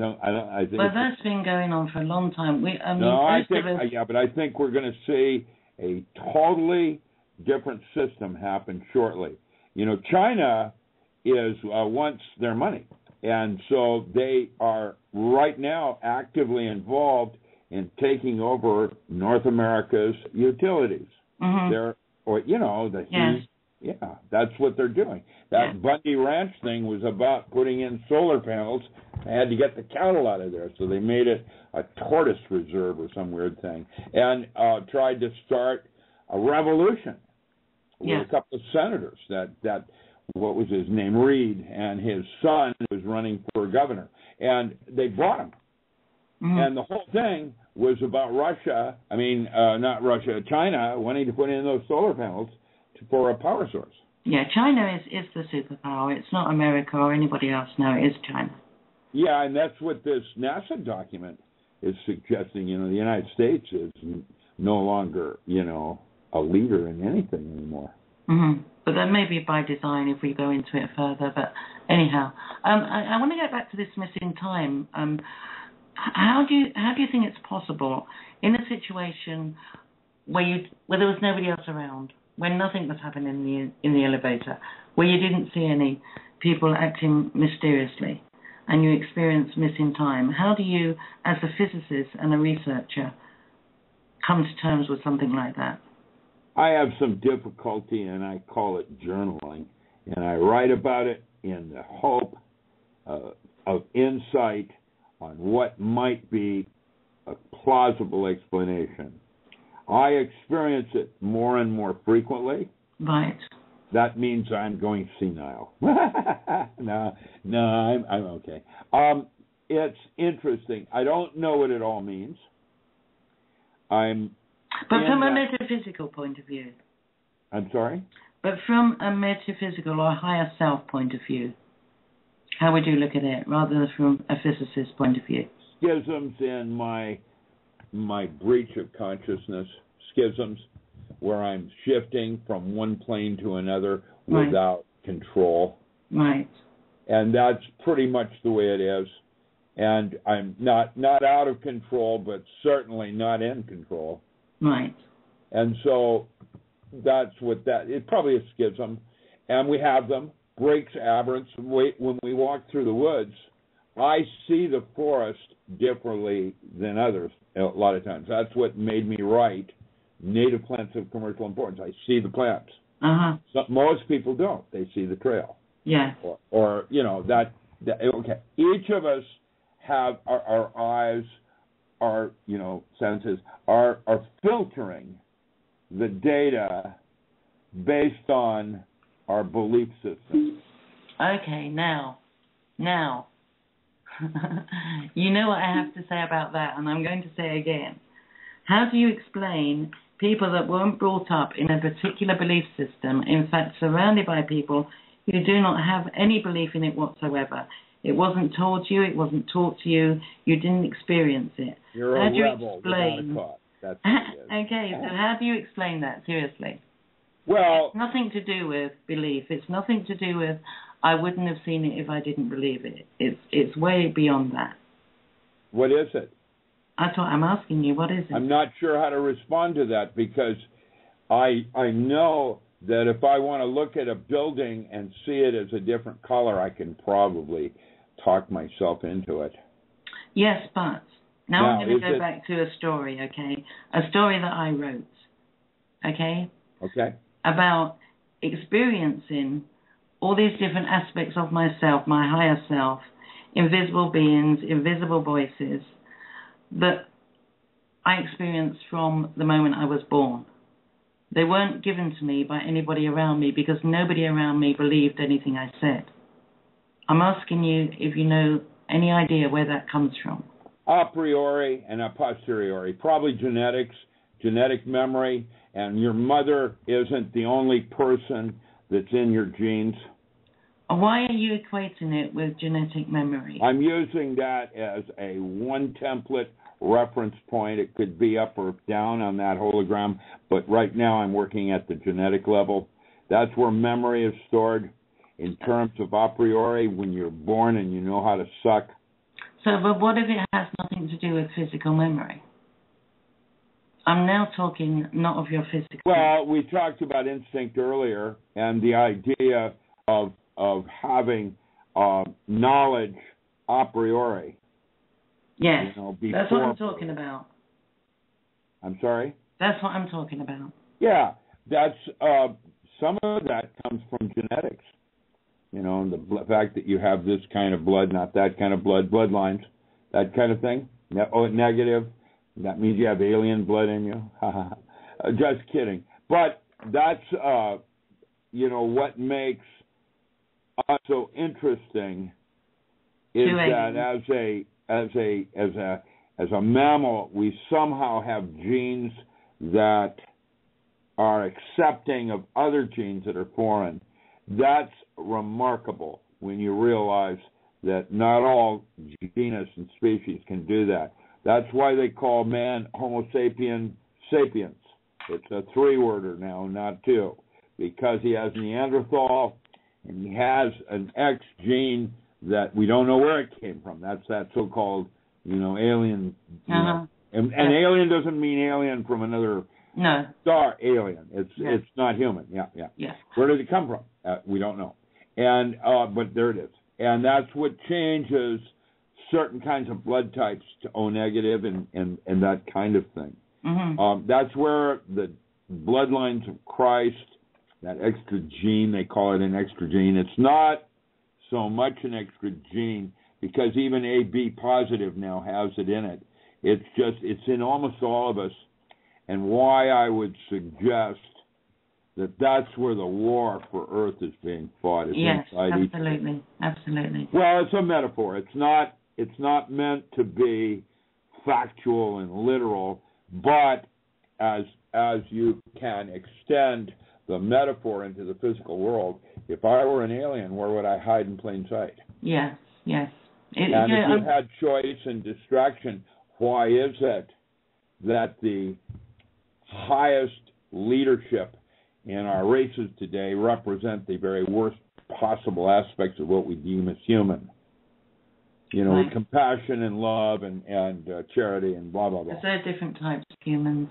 think. But that's been going on for a long time. But I think we're going to see a totally different system happen shortly. You know, China wants their money, and so they are right now actively involved in taking over North America's utilities. That's what they're doing. That Bundy Ranch thing was about putting in solar panels. They had to get the cattle out of there, so they made it a tortoise reserve or some weird thing, and tried to start a revolution with a couple of senators. That what was his name, Reed, and his son was running for governor, and they bought him. And the whole thing was about China wanting to put in those solar panels for a power source. Yeah, China is the superpower. It's not America or anybody else. No, it is China. Yeah, and that's what this NASA document is suggesting. You know, the United States is no longer, a leader in anything anymore. But that may be by design if we go into it further. But anyhow, I want to get back to this missing time. How do you think it's possible in a situation where there was nobody else around, when nothing was happening in the elevator, where you didn't see any people acting mysteriously, and you experienced missing time? How do you, as a physicist and a researcher, come to terms with something like that? I have some difficulty, and I call it journaling, and I write about it in the hope of insight on what might be a plausible explanation. I experience it more and more frequently. Right. That means I'm going senile. No, I'm okay. It's interesting. I don't know what it all means. But from a metaphysical point of view. I'm sorry? But from a metaphysical or higher self point of view, how would you look at it, rather than from a physicist's point of view? Schisms in my breach of consciousness, schisms, where I'm shifting from one plane to another without control. Right. And that's pretty much the way it is. And I'm not out of control, but certainly not in control. Right. And so that's what it's probably a schism. And we have them, breaks, aberrants. When we walk through the woods, I see the forest differently than others a lot of times. That's what made me write Native Plants of Commercial Importance. I see the plants. Most people don't. They see the trail. Yeah. Or okay. Each of us have our eyes, our senses are filtering the data based on our belief system. Okay, now, you know what I have to say about that, and I'm going to say again. How do you explain people that weren't brought up in a particular belief system, in fact surrounded by people who do not have any belief in it whatsoever? It wasn't told you, it wasn't taught to you, you didn't experience it. You're a rebel without a cause. That's what it is. Okay, so how do you explain that, seriously? Well, it's nothing to do with belief. It's nothing to do with, I wouldn't have seen it if I didn't believe it. It's way beyond that. What is it? That's what I'm asking you. What is it? I'm not sure how to respond to that, because I know that if I want to look at a building and see it as a different color, I can probably talk myself into it. Yes, but now I'm going to go back to a story, okay? A story that I wrote, okay? Okay. About experiencing all these different aspects of myself, my higher self, invisible beings, invisible voices, that I experienced from the moment I was born. They weren't given to me by anybody around me because nobody around me believed anything I said. I'm asking you if you know any idea where that comes from. A priori and a posteriori, probably genetics, genetic memory, and your mother isn't the only person that's in your genes. Why are you equating it with genetic memory? I'm using that as a one template reference point. It could be up or down on that hologram, but right now I'm working at the genetic level. That's where memory is stored in terms of a priori when you're born and you know how to suck. So, but what if it has nothing to do with physical memory? I'm now talking not of your physical. Well, we talked about instinct earlier and the idea of having knowledge a priori. Yes, you know, that's what I'm talking about. I'm sorry? That's what I'm talking about. Yeah, that's some of that comes from genetics. You know, and the fact that you have this kind of blood, not that kind of blood, bloodlines, that kind of thing. Negative, that means you have alien blood in you. Just kidding. But that's, you know, what makes us so interesting is that as a mammal, we somehow have genes that are accepting of other genes that are foreign. That's remarkable when you realize that not all genus and species can do that. That's why they call man Homo sapien sapiens. It's a three-worder now, not two, because he has Neanderthal and he has an X gene that we don't know where it came from. That's that so-called, you know, alien. You know, and alien doesn't mean alien from another star. Alien. It's not human. Yeah. Where did it come from? We don't know. And but there it is. And that's what changes certain kinds of blood types to O negative and that kind of thing. Mm-hmm. That's where the bloodlines of Christ, that extra gene, they call it an extra gene. It's not so much an extra gene because even AB positive now has it in it. It's in almost all of us. And why I would suggest that that's where the war for Earth is being fought. It's inside absolutely. Well, it's a metaphor. It's not meant to be factual and literal, but as you can extend the metaphor into the physical world, if I were an alien, where would I hide in plain sight? Yes. And if you had choice and distraction, why is it that the highest leadership in our races today represent the very worst possible aspects of what we deem as human? You know, compassion and love and charity and blah, blah, blah. There are different types of humans.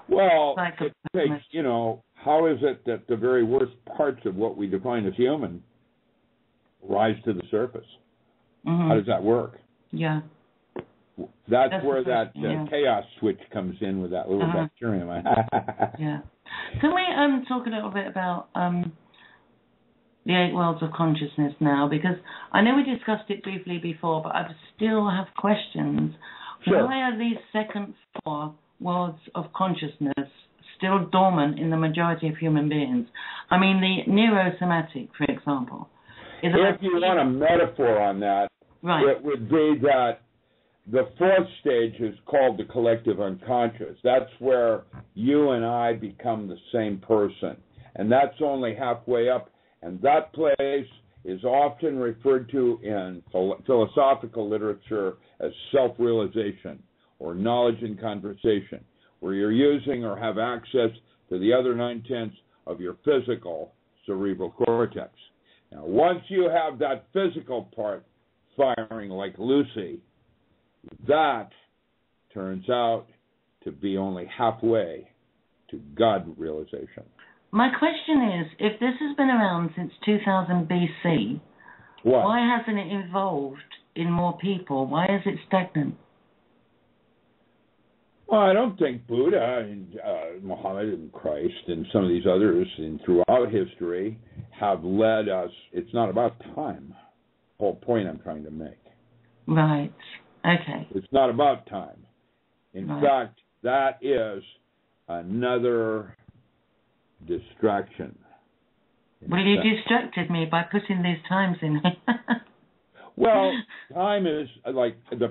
Well, it takes, you know, how is it that the very worst parts of what we define as human rise to the surface? Mm-hmm. How does that work? Yeah. That's where that chaos switch comes in with that little bacterium. Yeah. Can we talk a little bit about the 8 worlds of consciousness now? Because I know we discussed it briefly before, but I still have questions. Sure. Why are these second 4 worlds of consciousness still dormant in the majority of human beings? I mean, the neurosomatic, for example. If you want a metaphor on that, it would be that the 4th stage is called the collective unconscious. That's where you and I become the same person. And that's only halfway up. And that place is often referred to in philosophical literature as self-realization or knowledge and conversation, where you're using or have access to the other 9/10 of your physical cerebral cortex. Now, once you have that physical part firing like Lucy, that turns out to be only halfway to God realization. My question is, if this has been around since 2000 BC, why hasn't it evolved in more people? Why is it stagnant? Well, I don't think Buddha and Muhammad and Christ and some of these others throughout history have led us. It's not about time. The whole point I'm trying to make. Right. Okay. It's not about time. In fact, that is another distraction. Well, you distracted me by putting these times in. Well, time is like the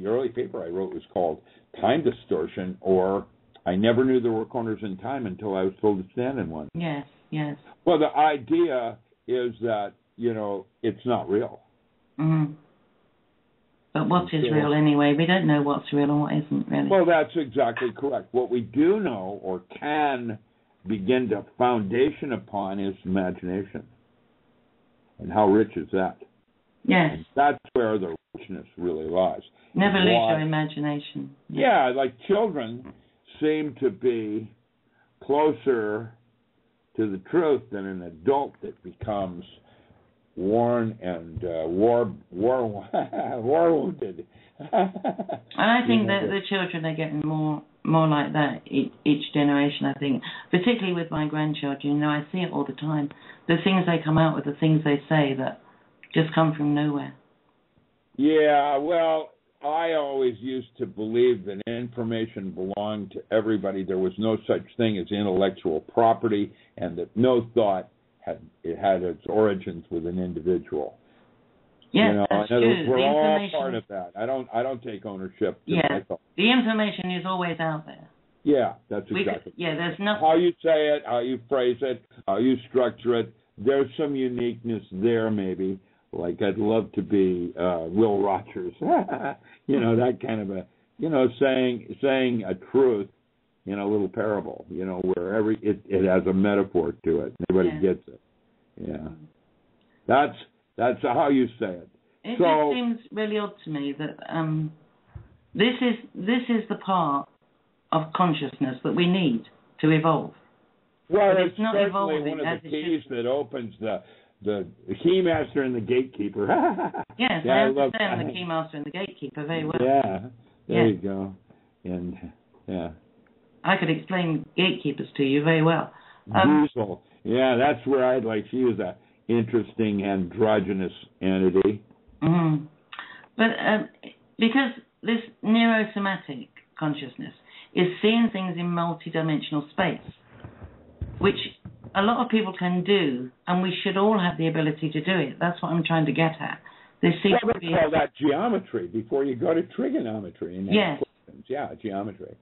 early paper I wrote was called Time Distortion, or I never knew there were corners in time until I was told to stand in one. Yes, yes. Well, the idea is that, it's not real. Mm-hmm. But what is real anyway? We don't know what's real and what isn't really. Well, that's exactly correct. What we do know or can begin to foundation upon is imagination. And how rich is that? Yes. And that's where the richness really lies. Never lose your imagination. Yeah, like children seem to be closer to the truth than an adult that becomes worn and war wounded. And I think that the children are getting more like that each generation, I think. Particularly with my grandchildren, I see it all the time. The things they come out with, the things they say that just come from nowhere. Yeah, well, I always used to believe that information belonged to everybody. There was no such thing as intellectual property, and that no thought had its origins with an individual. Yes, that's true. We're all part of that. I don't take ownership. Yeah, the information is always out there. Yeah, that's exactly. There's nothing. How you say it, how you phrase it, how you structure it. There's some uniqueness there, maybe. Like I'd love to be Will Rogers, that kind of saying a truth in a little parable, where it has a metaphor to it. Everybody gets it. Yeah, that's how you say it. It just seems really odd to me that this is the part of consciousness that we need to evolve. Well, but it's not evolving one of the keys that opens the keymaster and the gatekeeper. Yes, I understand the keymaster and the gatekeeper very well. Yeah, there you go. And I could explain gatekeepers to you very well. Diesel. Yeah, that's where I'd like. She was an interesting androgynous entity. Mm-hmm. But because this neurosomatic consciousness is seeing things in multidimensional space, which a lot of people can do, and we should all have the ability to do it. That's what I'm trying to get at. They call that geometry before you go to trigonometry. Yes. Yeah, geometry.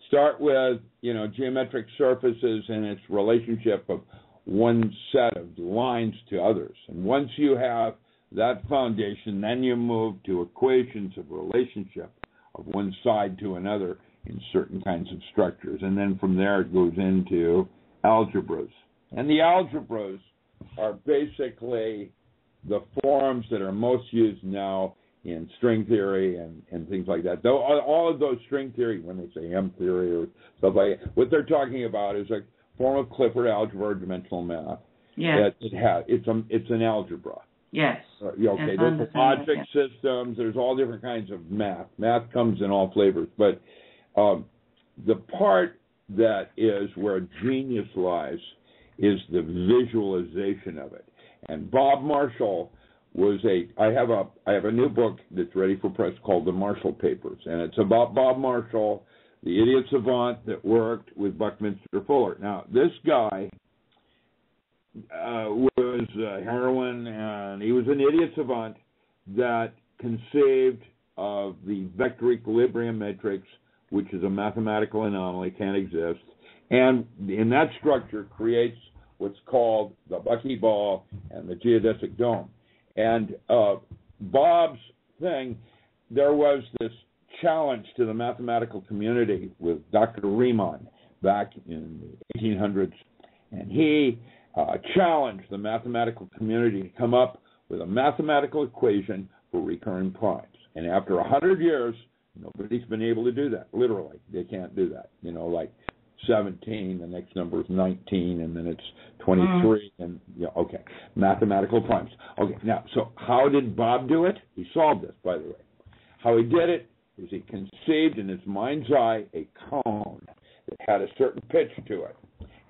Start with, geometric surfaces and its relationship of one set of lines to others. And once you have that foundation, then you move to equations of relationship of one side to another in certain kinds of structures. And then from there it goes into algebras. And the algebras are basically the forms that are most used now in string theory and things like that. Though all of those string theory, when they say M theory or stuff like that, what they're talking about is a form of Clifford algebra or dimensional math. Yes. It's an algebra. Yes. Okay, there's logic systems, there's all different kinds of math. Math comes in all flavors. But the part that is where genius lies is the visualization of it. And Bob Marshall I have a new book that's ready for press called The Marshall Papers, and it's about Bob Marshall, the idiot savant that worked with Buckminster Fuller. Now, this guy was heroin, and he was an idiot savant that conceived of the vector equilibrium matrix, which is a mathematical anomaly, can't exist, and in that structure creates what's called the buckyball and the geodesic dome. And Bob's thing, there was this challenge to the mathematical community with Dr. Riemann back in the 1800s, and he challenged the mathematical community to come up with a mathematical equation for recurring primes. And after 100 years, nobody's been able to do that. Literally, they can't do that. Like 17, the next number is 19, and then it's 23, and okay, mathematical primes. Okay, now, so how did Bob do it? He solved this, by the way. How he did it is he conceived in his mind's eye a cone that had a certain pitch to it,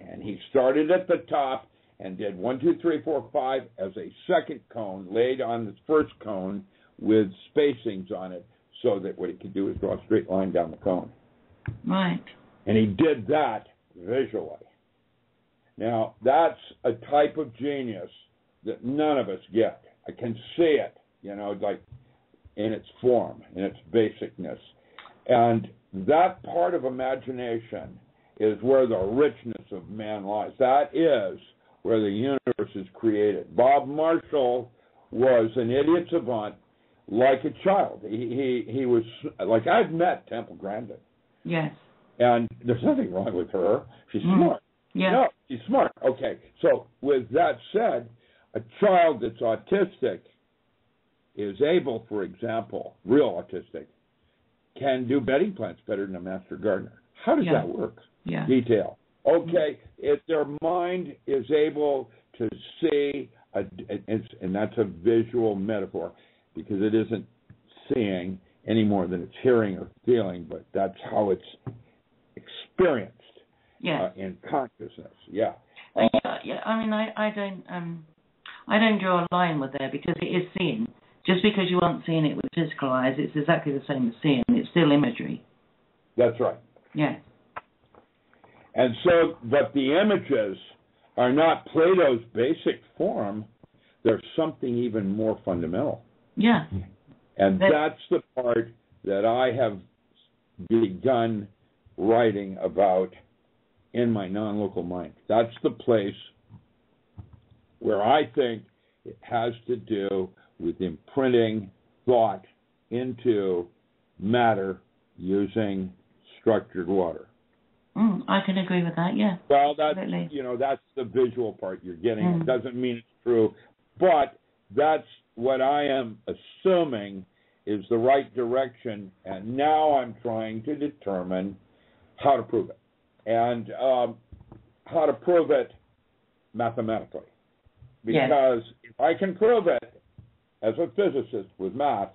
and he started at the top and did 1, 2, 3, 4, 5 as a second cone laid on the first cone with spacings on it, so that what he could do is draw a straight line down the cone. Right. And he did that visually. Now, that's a type of genius that none of us get. I can see it, like in its form, in its basicness. And that part of imagination is where the richness of man lies. That is where the universe is created. Bob Marshall was an idiot savant like a child. He was, like, I've met Temple Grandin. Yes. And there's nothing wrong with her. She's smart. Yeah. No, she's smart. Okay, so with that said, a child that's autistic is able, for example, real autistic, can do bedding plants better than a master gardener. How does that work? Yeah. Detail. Okay, if their mind is able to see, and that's a visual metaphor, because it isn't seeing any more than it's hearing or feeling, but that's how it's experienced in consciousness. Yeah. I mean, I don't draw a line with there because it is seeing. Just because you aren't seeing it with physical eyes, it's exactly the same as seeing. It's still imagery. That's right. Yeah. And so, but the images are not Plato's basic form. There's something even more fundamental. Yeah. And that's the part that I have begun writing about in my non-local mind. That's the place where I think it has to do with imprinting thought into matter using structured water. I can agree with that, yeah. Well, that's, absolutely. That's the visual part you're getting. It doesn't mean it's true, but that's what I am assuming is the right direction, and now I'm trying to determine how to prove it, and how to prove it mathematically. Because if I can prove it as a physicist with math,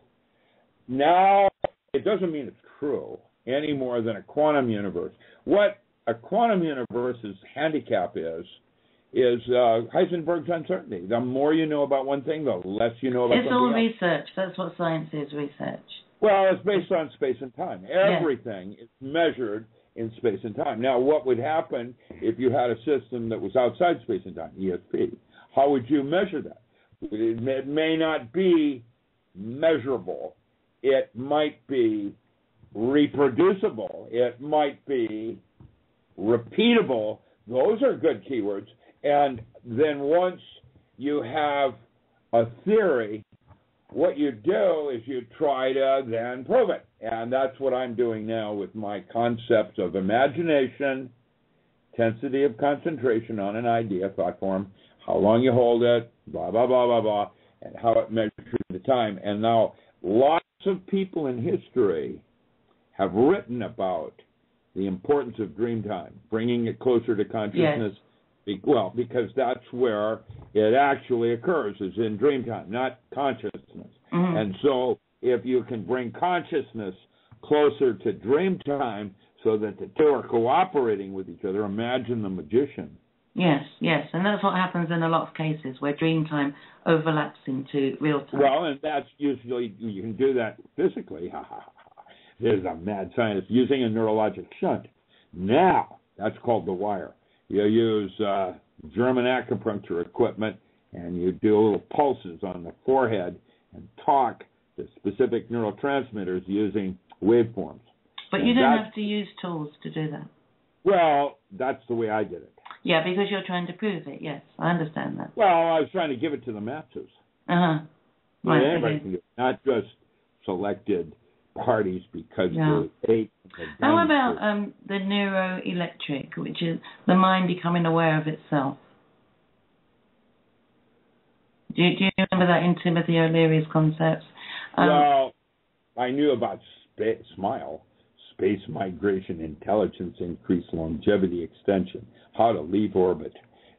now it doesn't mean it's true any more than a quantum universe. What a quantum universe's handicap is Heisenberg's uncertainty. The more you know about one thing, the less you know about something else. It's all research. That's what science is, research. Well, it's based on space and time. Everything is measured in space and time. Now, what would happen if you had a system that was outside space and time, ESP? How would you measure that? It may not be measurable. It might be reproducible. It might be repeatable. Those are good keywords. And then once you have a theory, what you do is you try to then prove it. And that's what I'm doing now with my concepts of imagination, intensity of concentration on an idea, thought form, how long you hold it, blah, blah, blah, blah, blah, and how it measures the time. And now lots of people in history have written about the importance of dream time, bringing it closer to consciousness. Yes. Well, because that's where it actually occurs, is in dream time, not consciousness. Mm-hmm. And so if you can bring consciousness closer to dream time so that the two are cooperating with each other, imagine the magician. Yes, and that's what happens in a lot of cases where dream time overlaps into real time. Well, and that's usually, you can do that physically. There's a mad scientist using a neurologic shunt. Now, that's called the wire. You use German acupuncture equipment, and you do little pulses on the forehead and talk to specific neurotransmitters using waveforms. But you don't have to use tools to do that. Well, that's the way I did it. Yeah, because you're trying to prove it, yes. I understand that. Well, I was trying to give it to the masses. Uh-huh. Right, anybody can do it, not just selected parties because they're eight. How about the neuroelectric, which is the mind becoming aware of itself? Do you remember that in Timothy O'Leary's concepts? Well, I knew about space migration, intelligence, increased longevity, extension, how to leave orbit.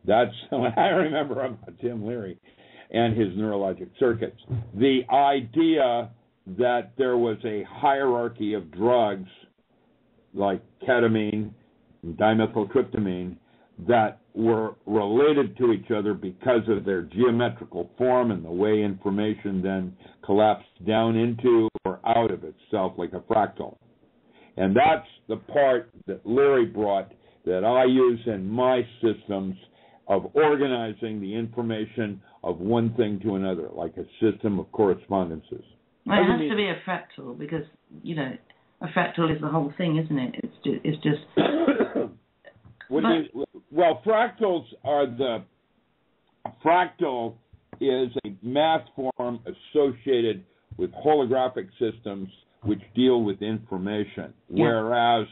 That's what I remember about Tim Leary and his neurologic circuits. The idea that there was a hierarchy of drugs like ketamine and dimethyltryptamine that were related to each other because of their geometrical form and the way information then collapsed down into or out of itself like a fractal. And that's the part that Larry brought that I use in my systems of organizing the information of one thing to another, like a system of correspondences. Well, it has to be a fractal because, a fractal is the whole thing, isn't it? It's just... Well, fractals are fractal is a math form associated with holographic systems which deal with information, whereas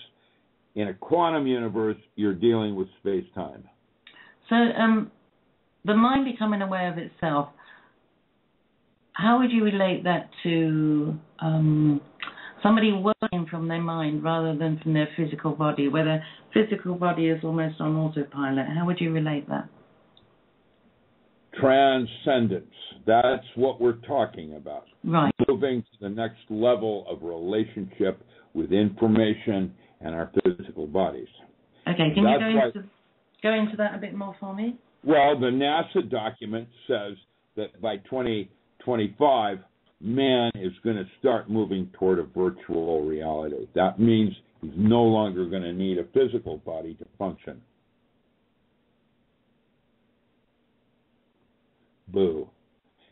in a quantum universe, you're dealing with space-time. So the mind becoming aware of itself, how would you relate that to somebody working from their mind rather than from their physical body, where their physical body is almost on autopilot? How would you relate that? Transcendence. That's what we're talking about. Right. Moving to the next level of relationship with information and our physical bodies. Okay, can you go into that a bit more for me? Well, the NASA document says that by 2025, man is going to start moving toward a virtual reality. That means he's no longer going to need a physical body to function. Boo.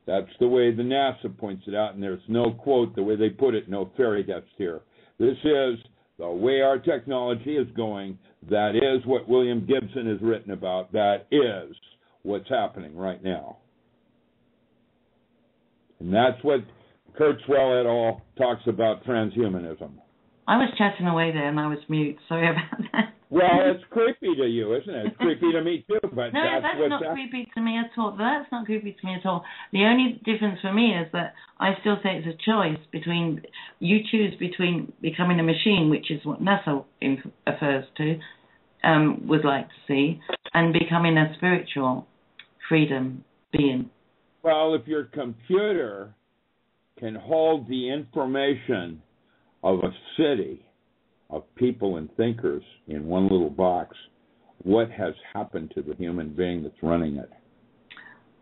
That's the way the NASA points it out, and there's no quote, the way they put it, no fairy dust here. This is the way our technology is going. That is what William Gibson has written about. That is what's happening right now. And that's what Kurzweil et al. Talks about transhumanism. I was chatting away there and I was mute. Sorry about that. Well, it's creepy to you, isn't it? It's creepy to me too, but no, that's not creepy to me at all. That's not creepy to me at all. The only difference for me is that I still say it's a choice between, you choose between becoming a machine, which is what NASA refers to, would like to see, and becoming a spiritual freedom being. Well, if your computer can hold the information of a city of people and thinkers in one little box, what has happened to the human being that's running it?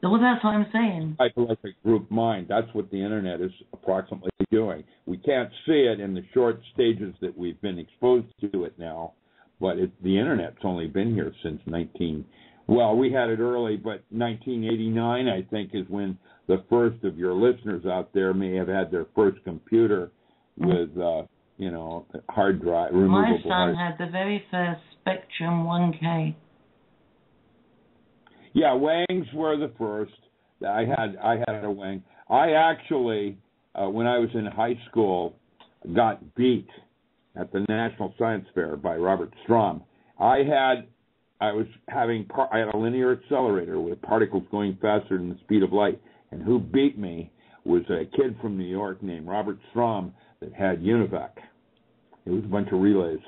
Well, that's what I'm saying. Like a group mind. That's what the internet is approximately doing. We can't see it in the short stages that we've been exposed to it now, but the internet's only been here since we had it early, but 1989, I think, is when the first of your listeners out there may have had their first computer with, hard drive, removable. My son had the very first Spectrum 1K. Yeah, Wangs were the first. I had a Wang. I actually, when I was in high school, got beat at the National Science Fair by Robert Strom. I had a linear accelerator with particles going faster than the speed of light. And who beat me was a kid from New York named Robert Strom that had UNIVAC. It was a bunch of relays.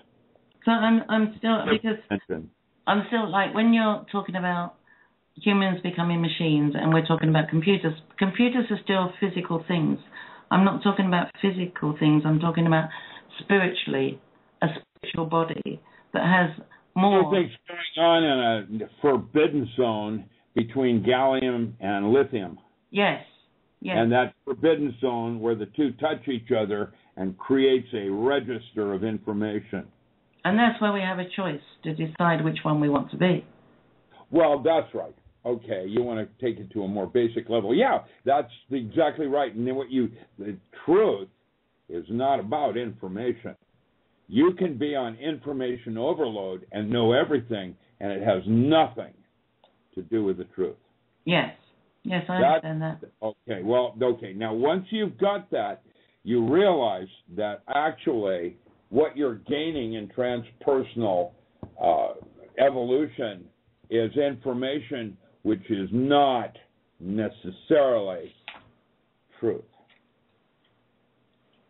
So I'm still, because I'm still, like, when you're talking about humans becoming machines and we're talking about computers are still physical things. I'm not talking about physical things. I'm talking about spiritually, a spiritual body that has more. There's things going on in a forbidden zone between gallium and lithium. Yes. And that forbidden zone where the two touch each other and creates a register of information. And that's where we have a choice to decide which one we want to be. Well, that's right. Okay, you want to take it to a more basic level. Yeah, that's exactly right. And then the truth is not about information. You can be on information overload and know everything, and it has nothing to do with the truth. Yes. Yes, I understand that. Okay. Now, once you've got that, you realize that actually what you're gaining in transpersonal evolution is information which is not necessarily truth.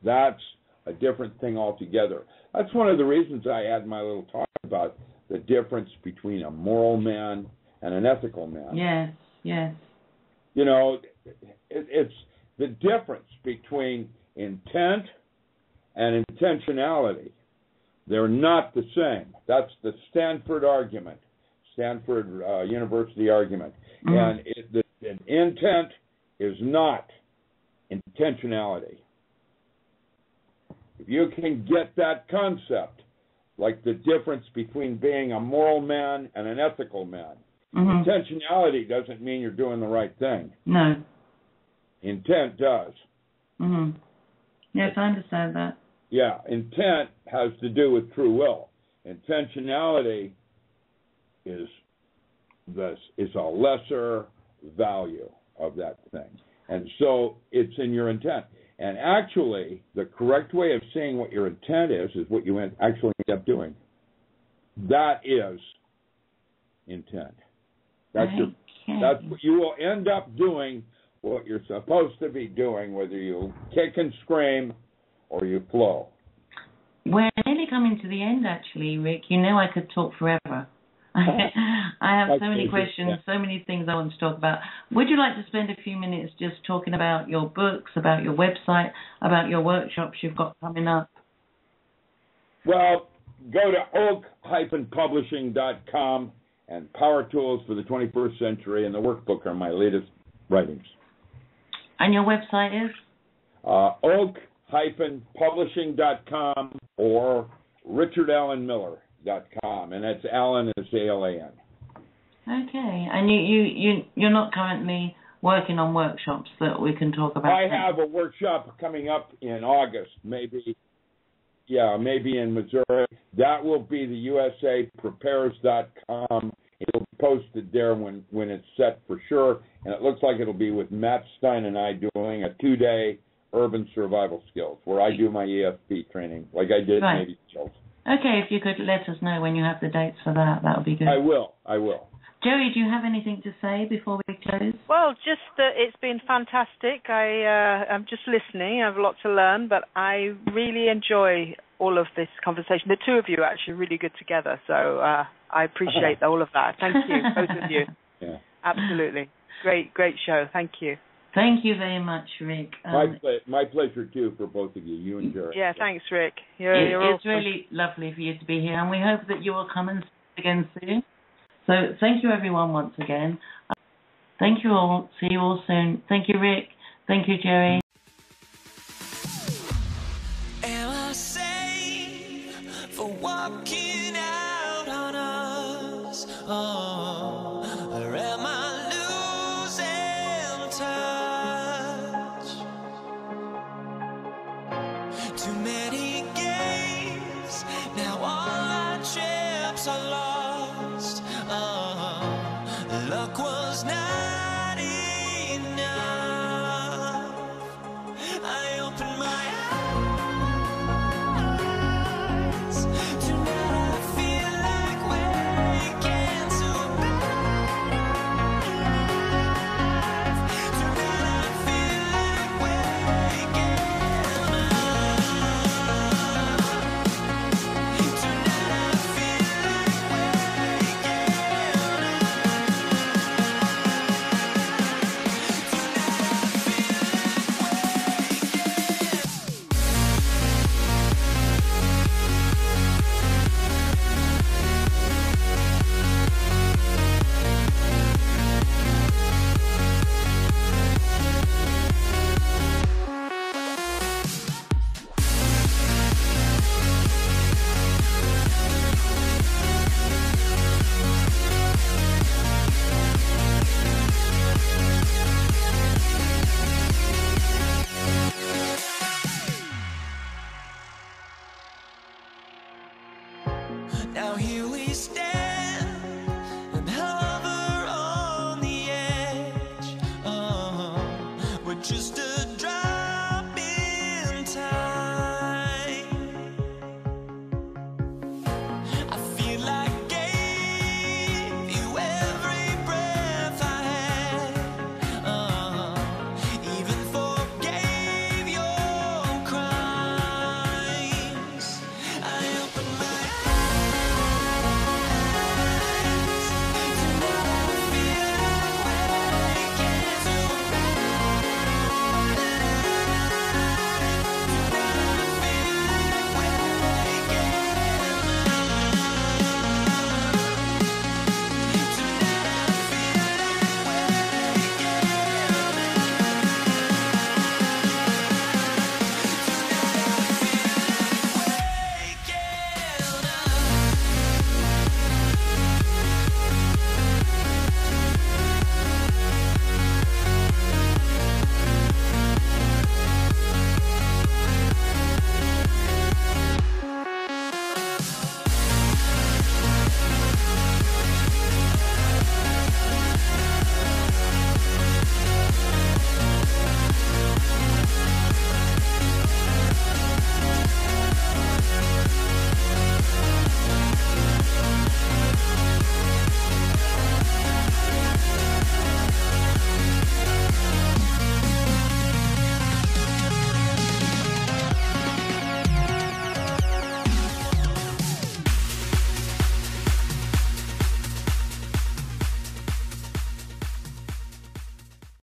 That's a different thing altogether. That's one of the reasons I had my little talk about the difference between a moral man and an ethical man. Yes. It's the difference between intent and intentionality. They're not the same. That's the Stanford argument, Stanford University argument. And intent is not intentionality. If you can get that concept, like the difference between being a moral man and an ethical man, intentionality doesn't mean you're doing the right thing. No. Intent does. Yes, I understand that. Yeah, intent has to do with true will. Intentionality is a lesser value of that thing. And so it's in your intent. And actually, the correct way of saying what your intent is what you actually end up doing. That is intent. That's what you will end up doing, what you're supposed to be doing, whether you kick and scream or you flow. We're nearly coming to the end, actually, Rick. You know I could talk forever. I have so many questions, so many things I want to talk about. Would you like to spend a few minutes just talking about your books, about your website, about your workshops you've got coming up? Well, go to oak-publishing.com, and Power Tools for the 21st Century and the workbook are my latest writings. And your website is? oak-publishing.com or richardallenmiller.com, and that's Allen is A-L-A-N. Okay, and you're not currently working on workshops that we can talk about? I have a workshop coming up in August, maybe in Missouri. That will be the USAprepares.com. It'll be posted there when it's set for sure, and it looks like it'll be with Matt Stein and I doing a 2-day urban survival skills, where I do my EFP training, like I did Navy SEALs. Okay, if you could let us know when you have the dates for that would be good. I will. Joey, do you have anything to say before we close? Well, just that it's been fantastic. I'm just listening. I have a lot to learn, but I really enjoy all of this conversation. The two of you are actually really good together, so I appreciate all of that. Thank you, both of you. Yeah. Absolutely. Great show. Thank you. Thank you very much, Rick. My pleasure, too, for both of you and Jerry. Yeah, thanks, Rick. It's really lovely for you to be here, and we hope that you will come and see again soon. So thank you, everyone, once again. Thank you all. See you all soon. Thank you, Rick. Thank you, Jerry. Am I safe for walking out on us? Oh, or am I losing touch? Too many games, now all our chips are lost. Luck was not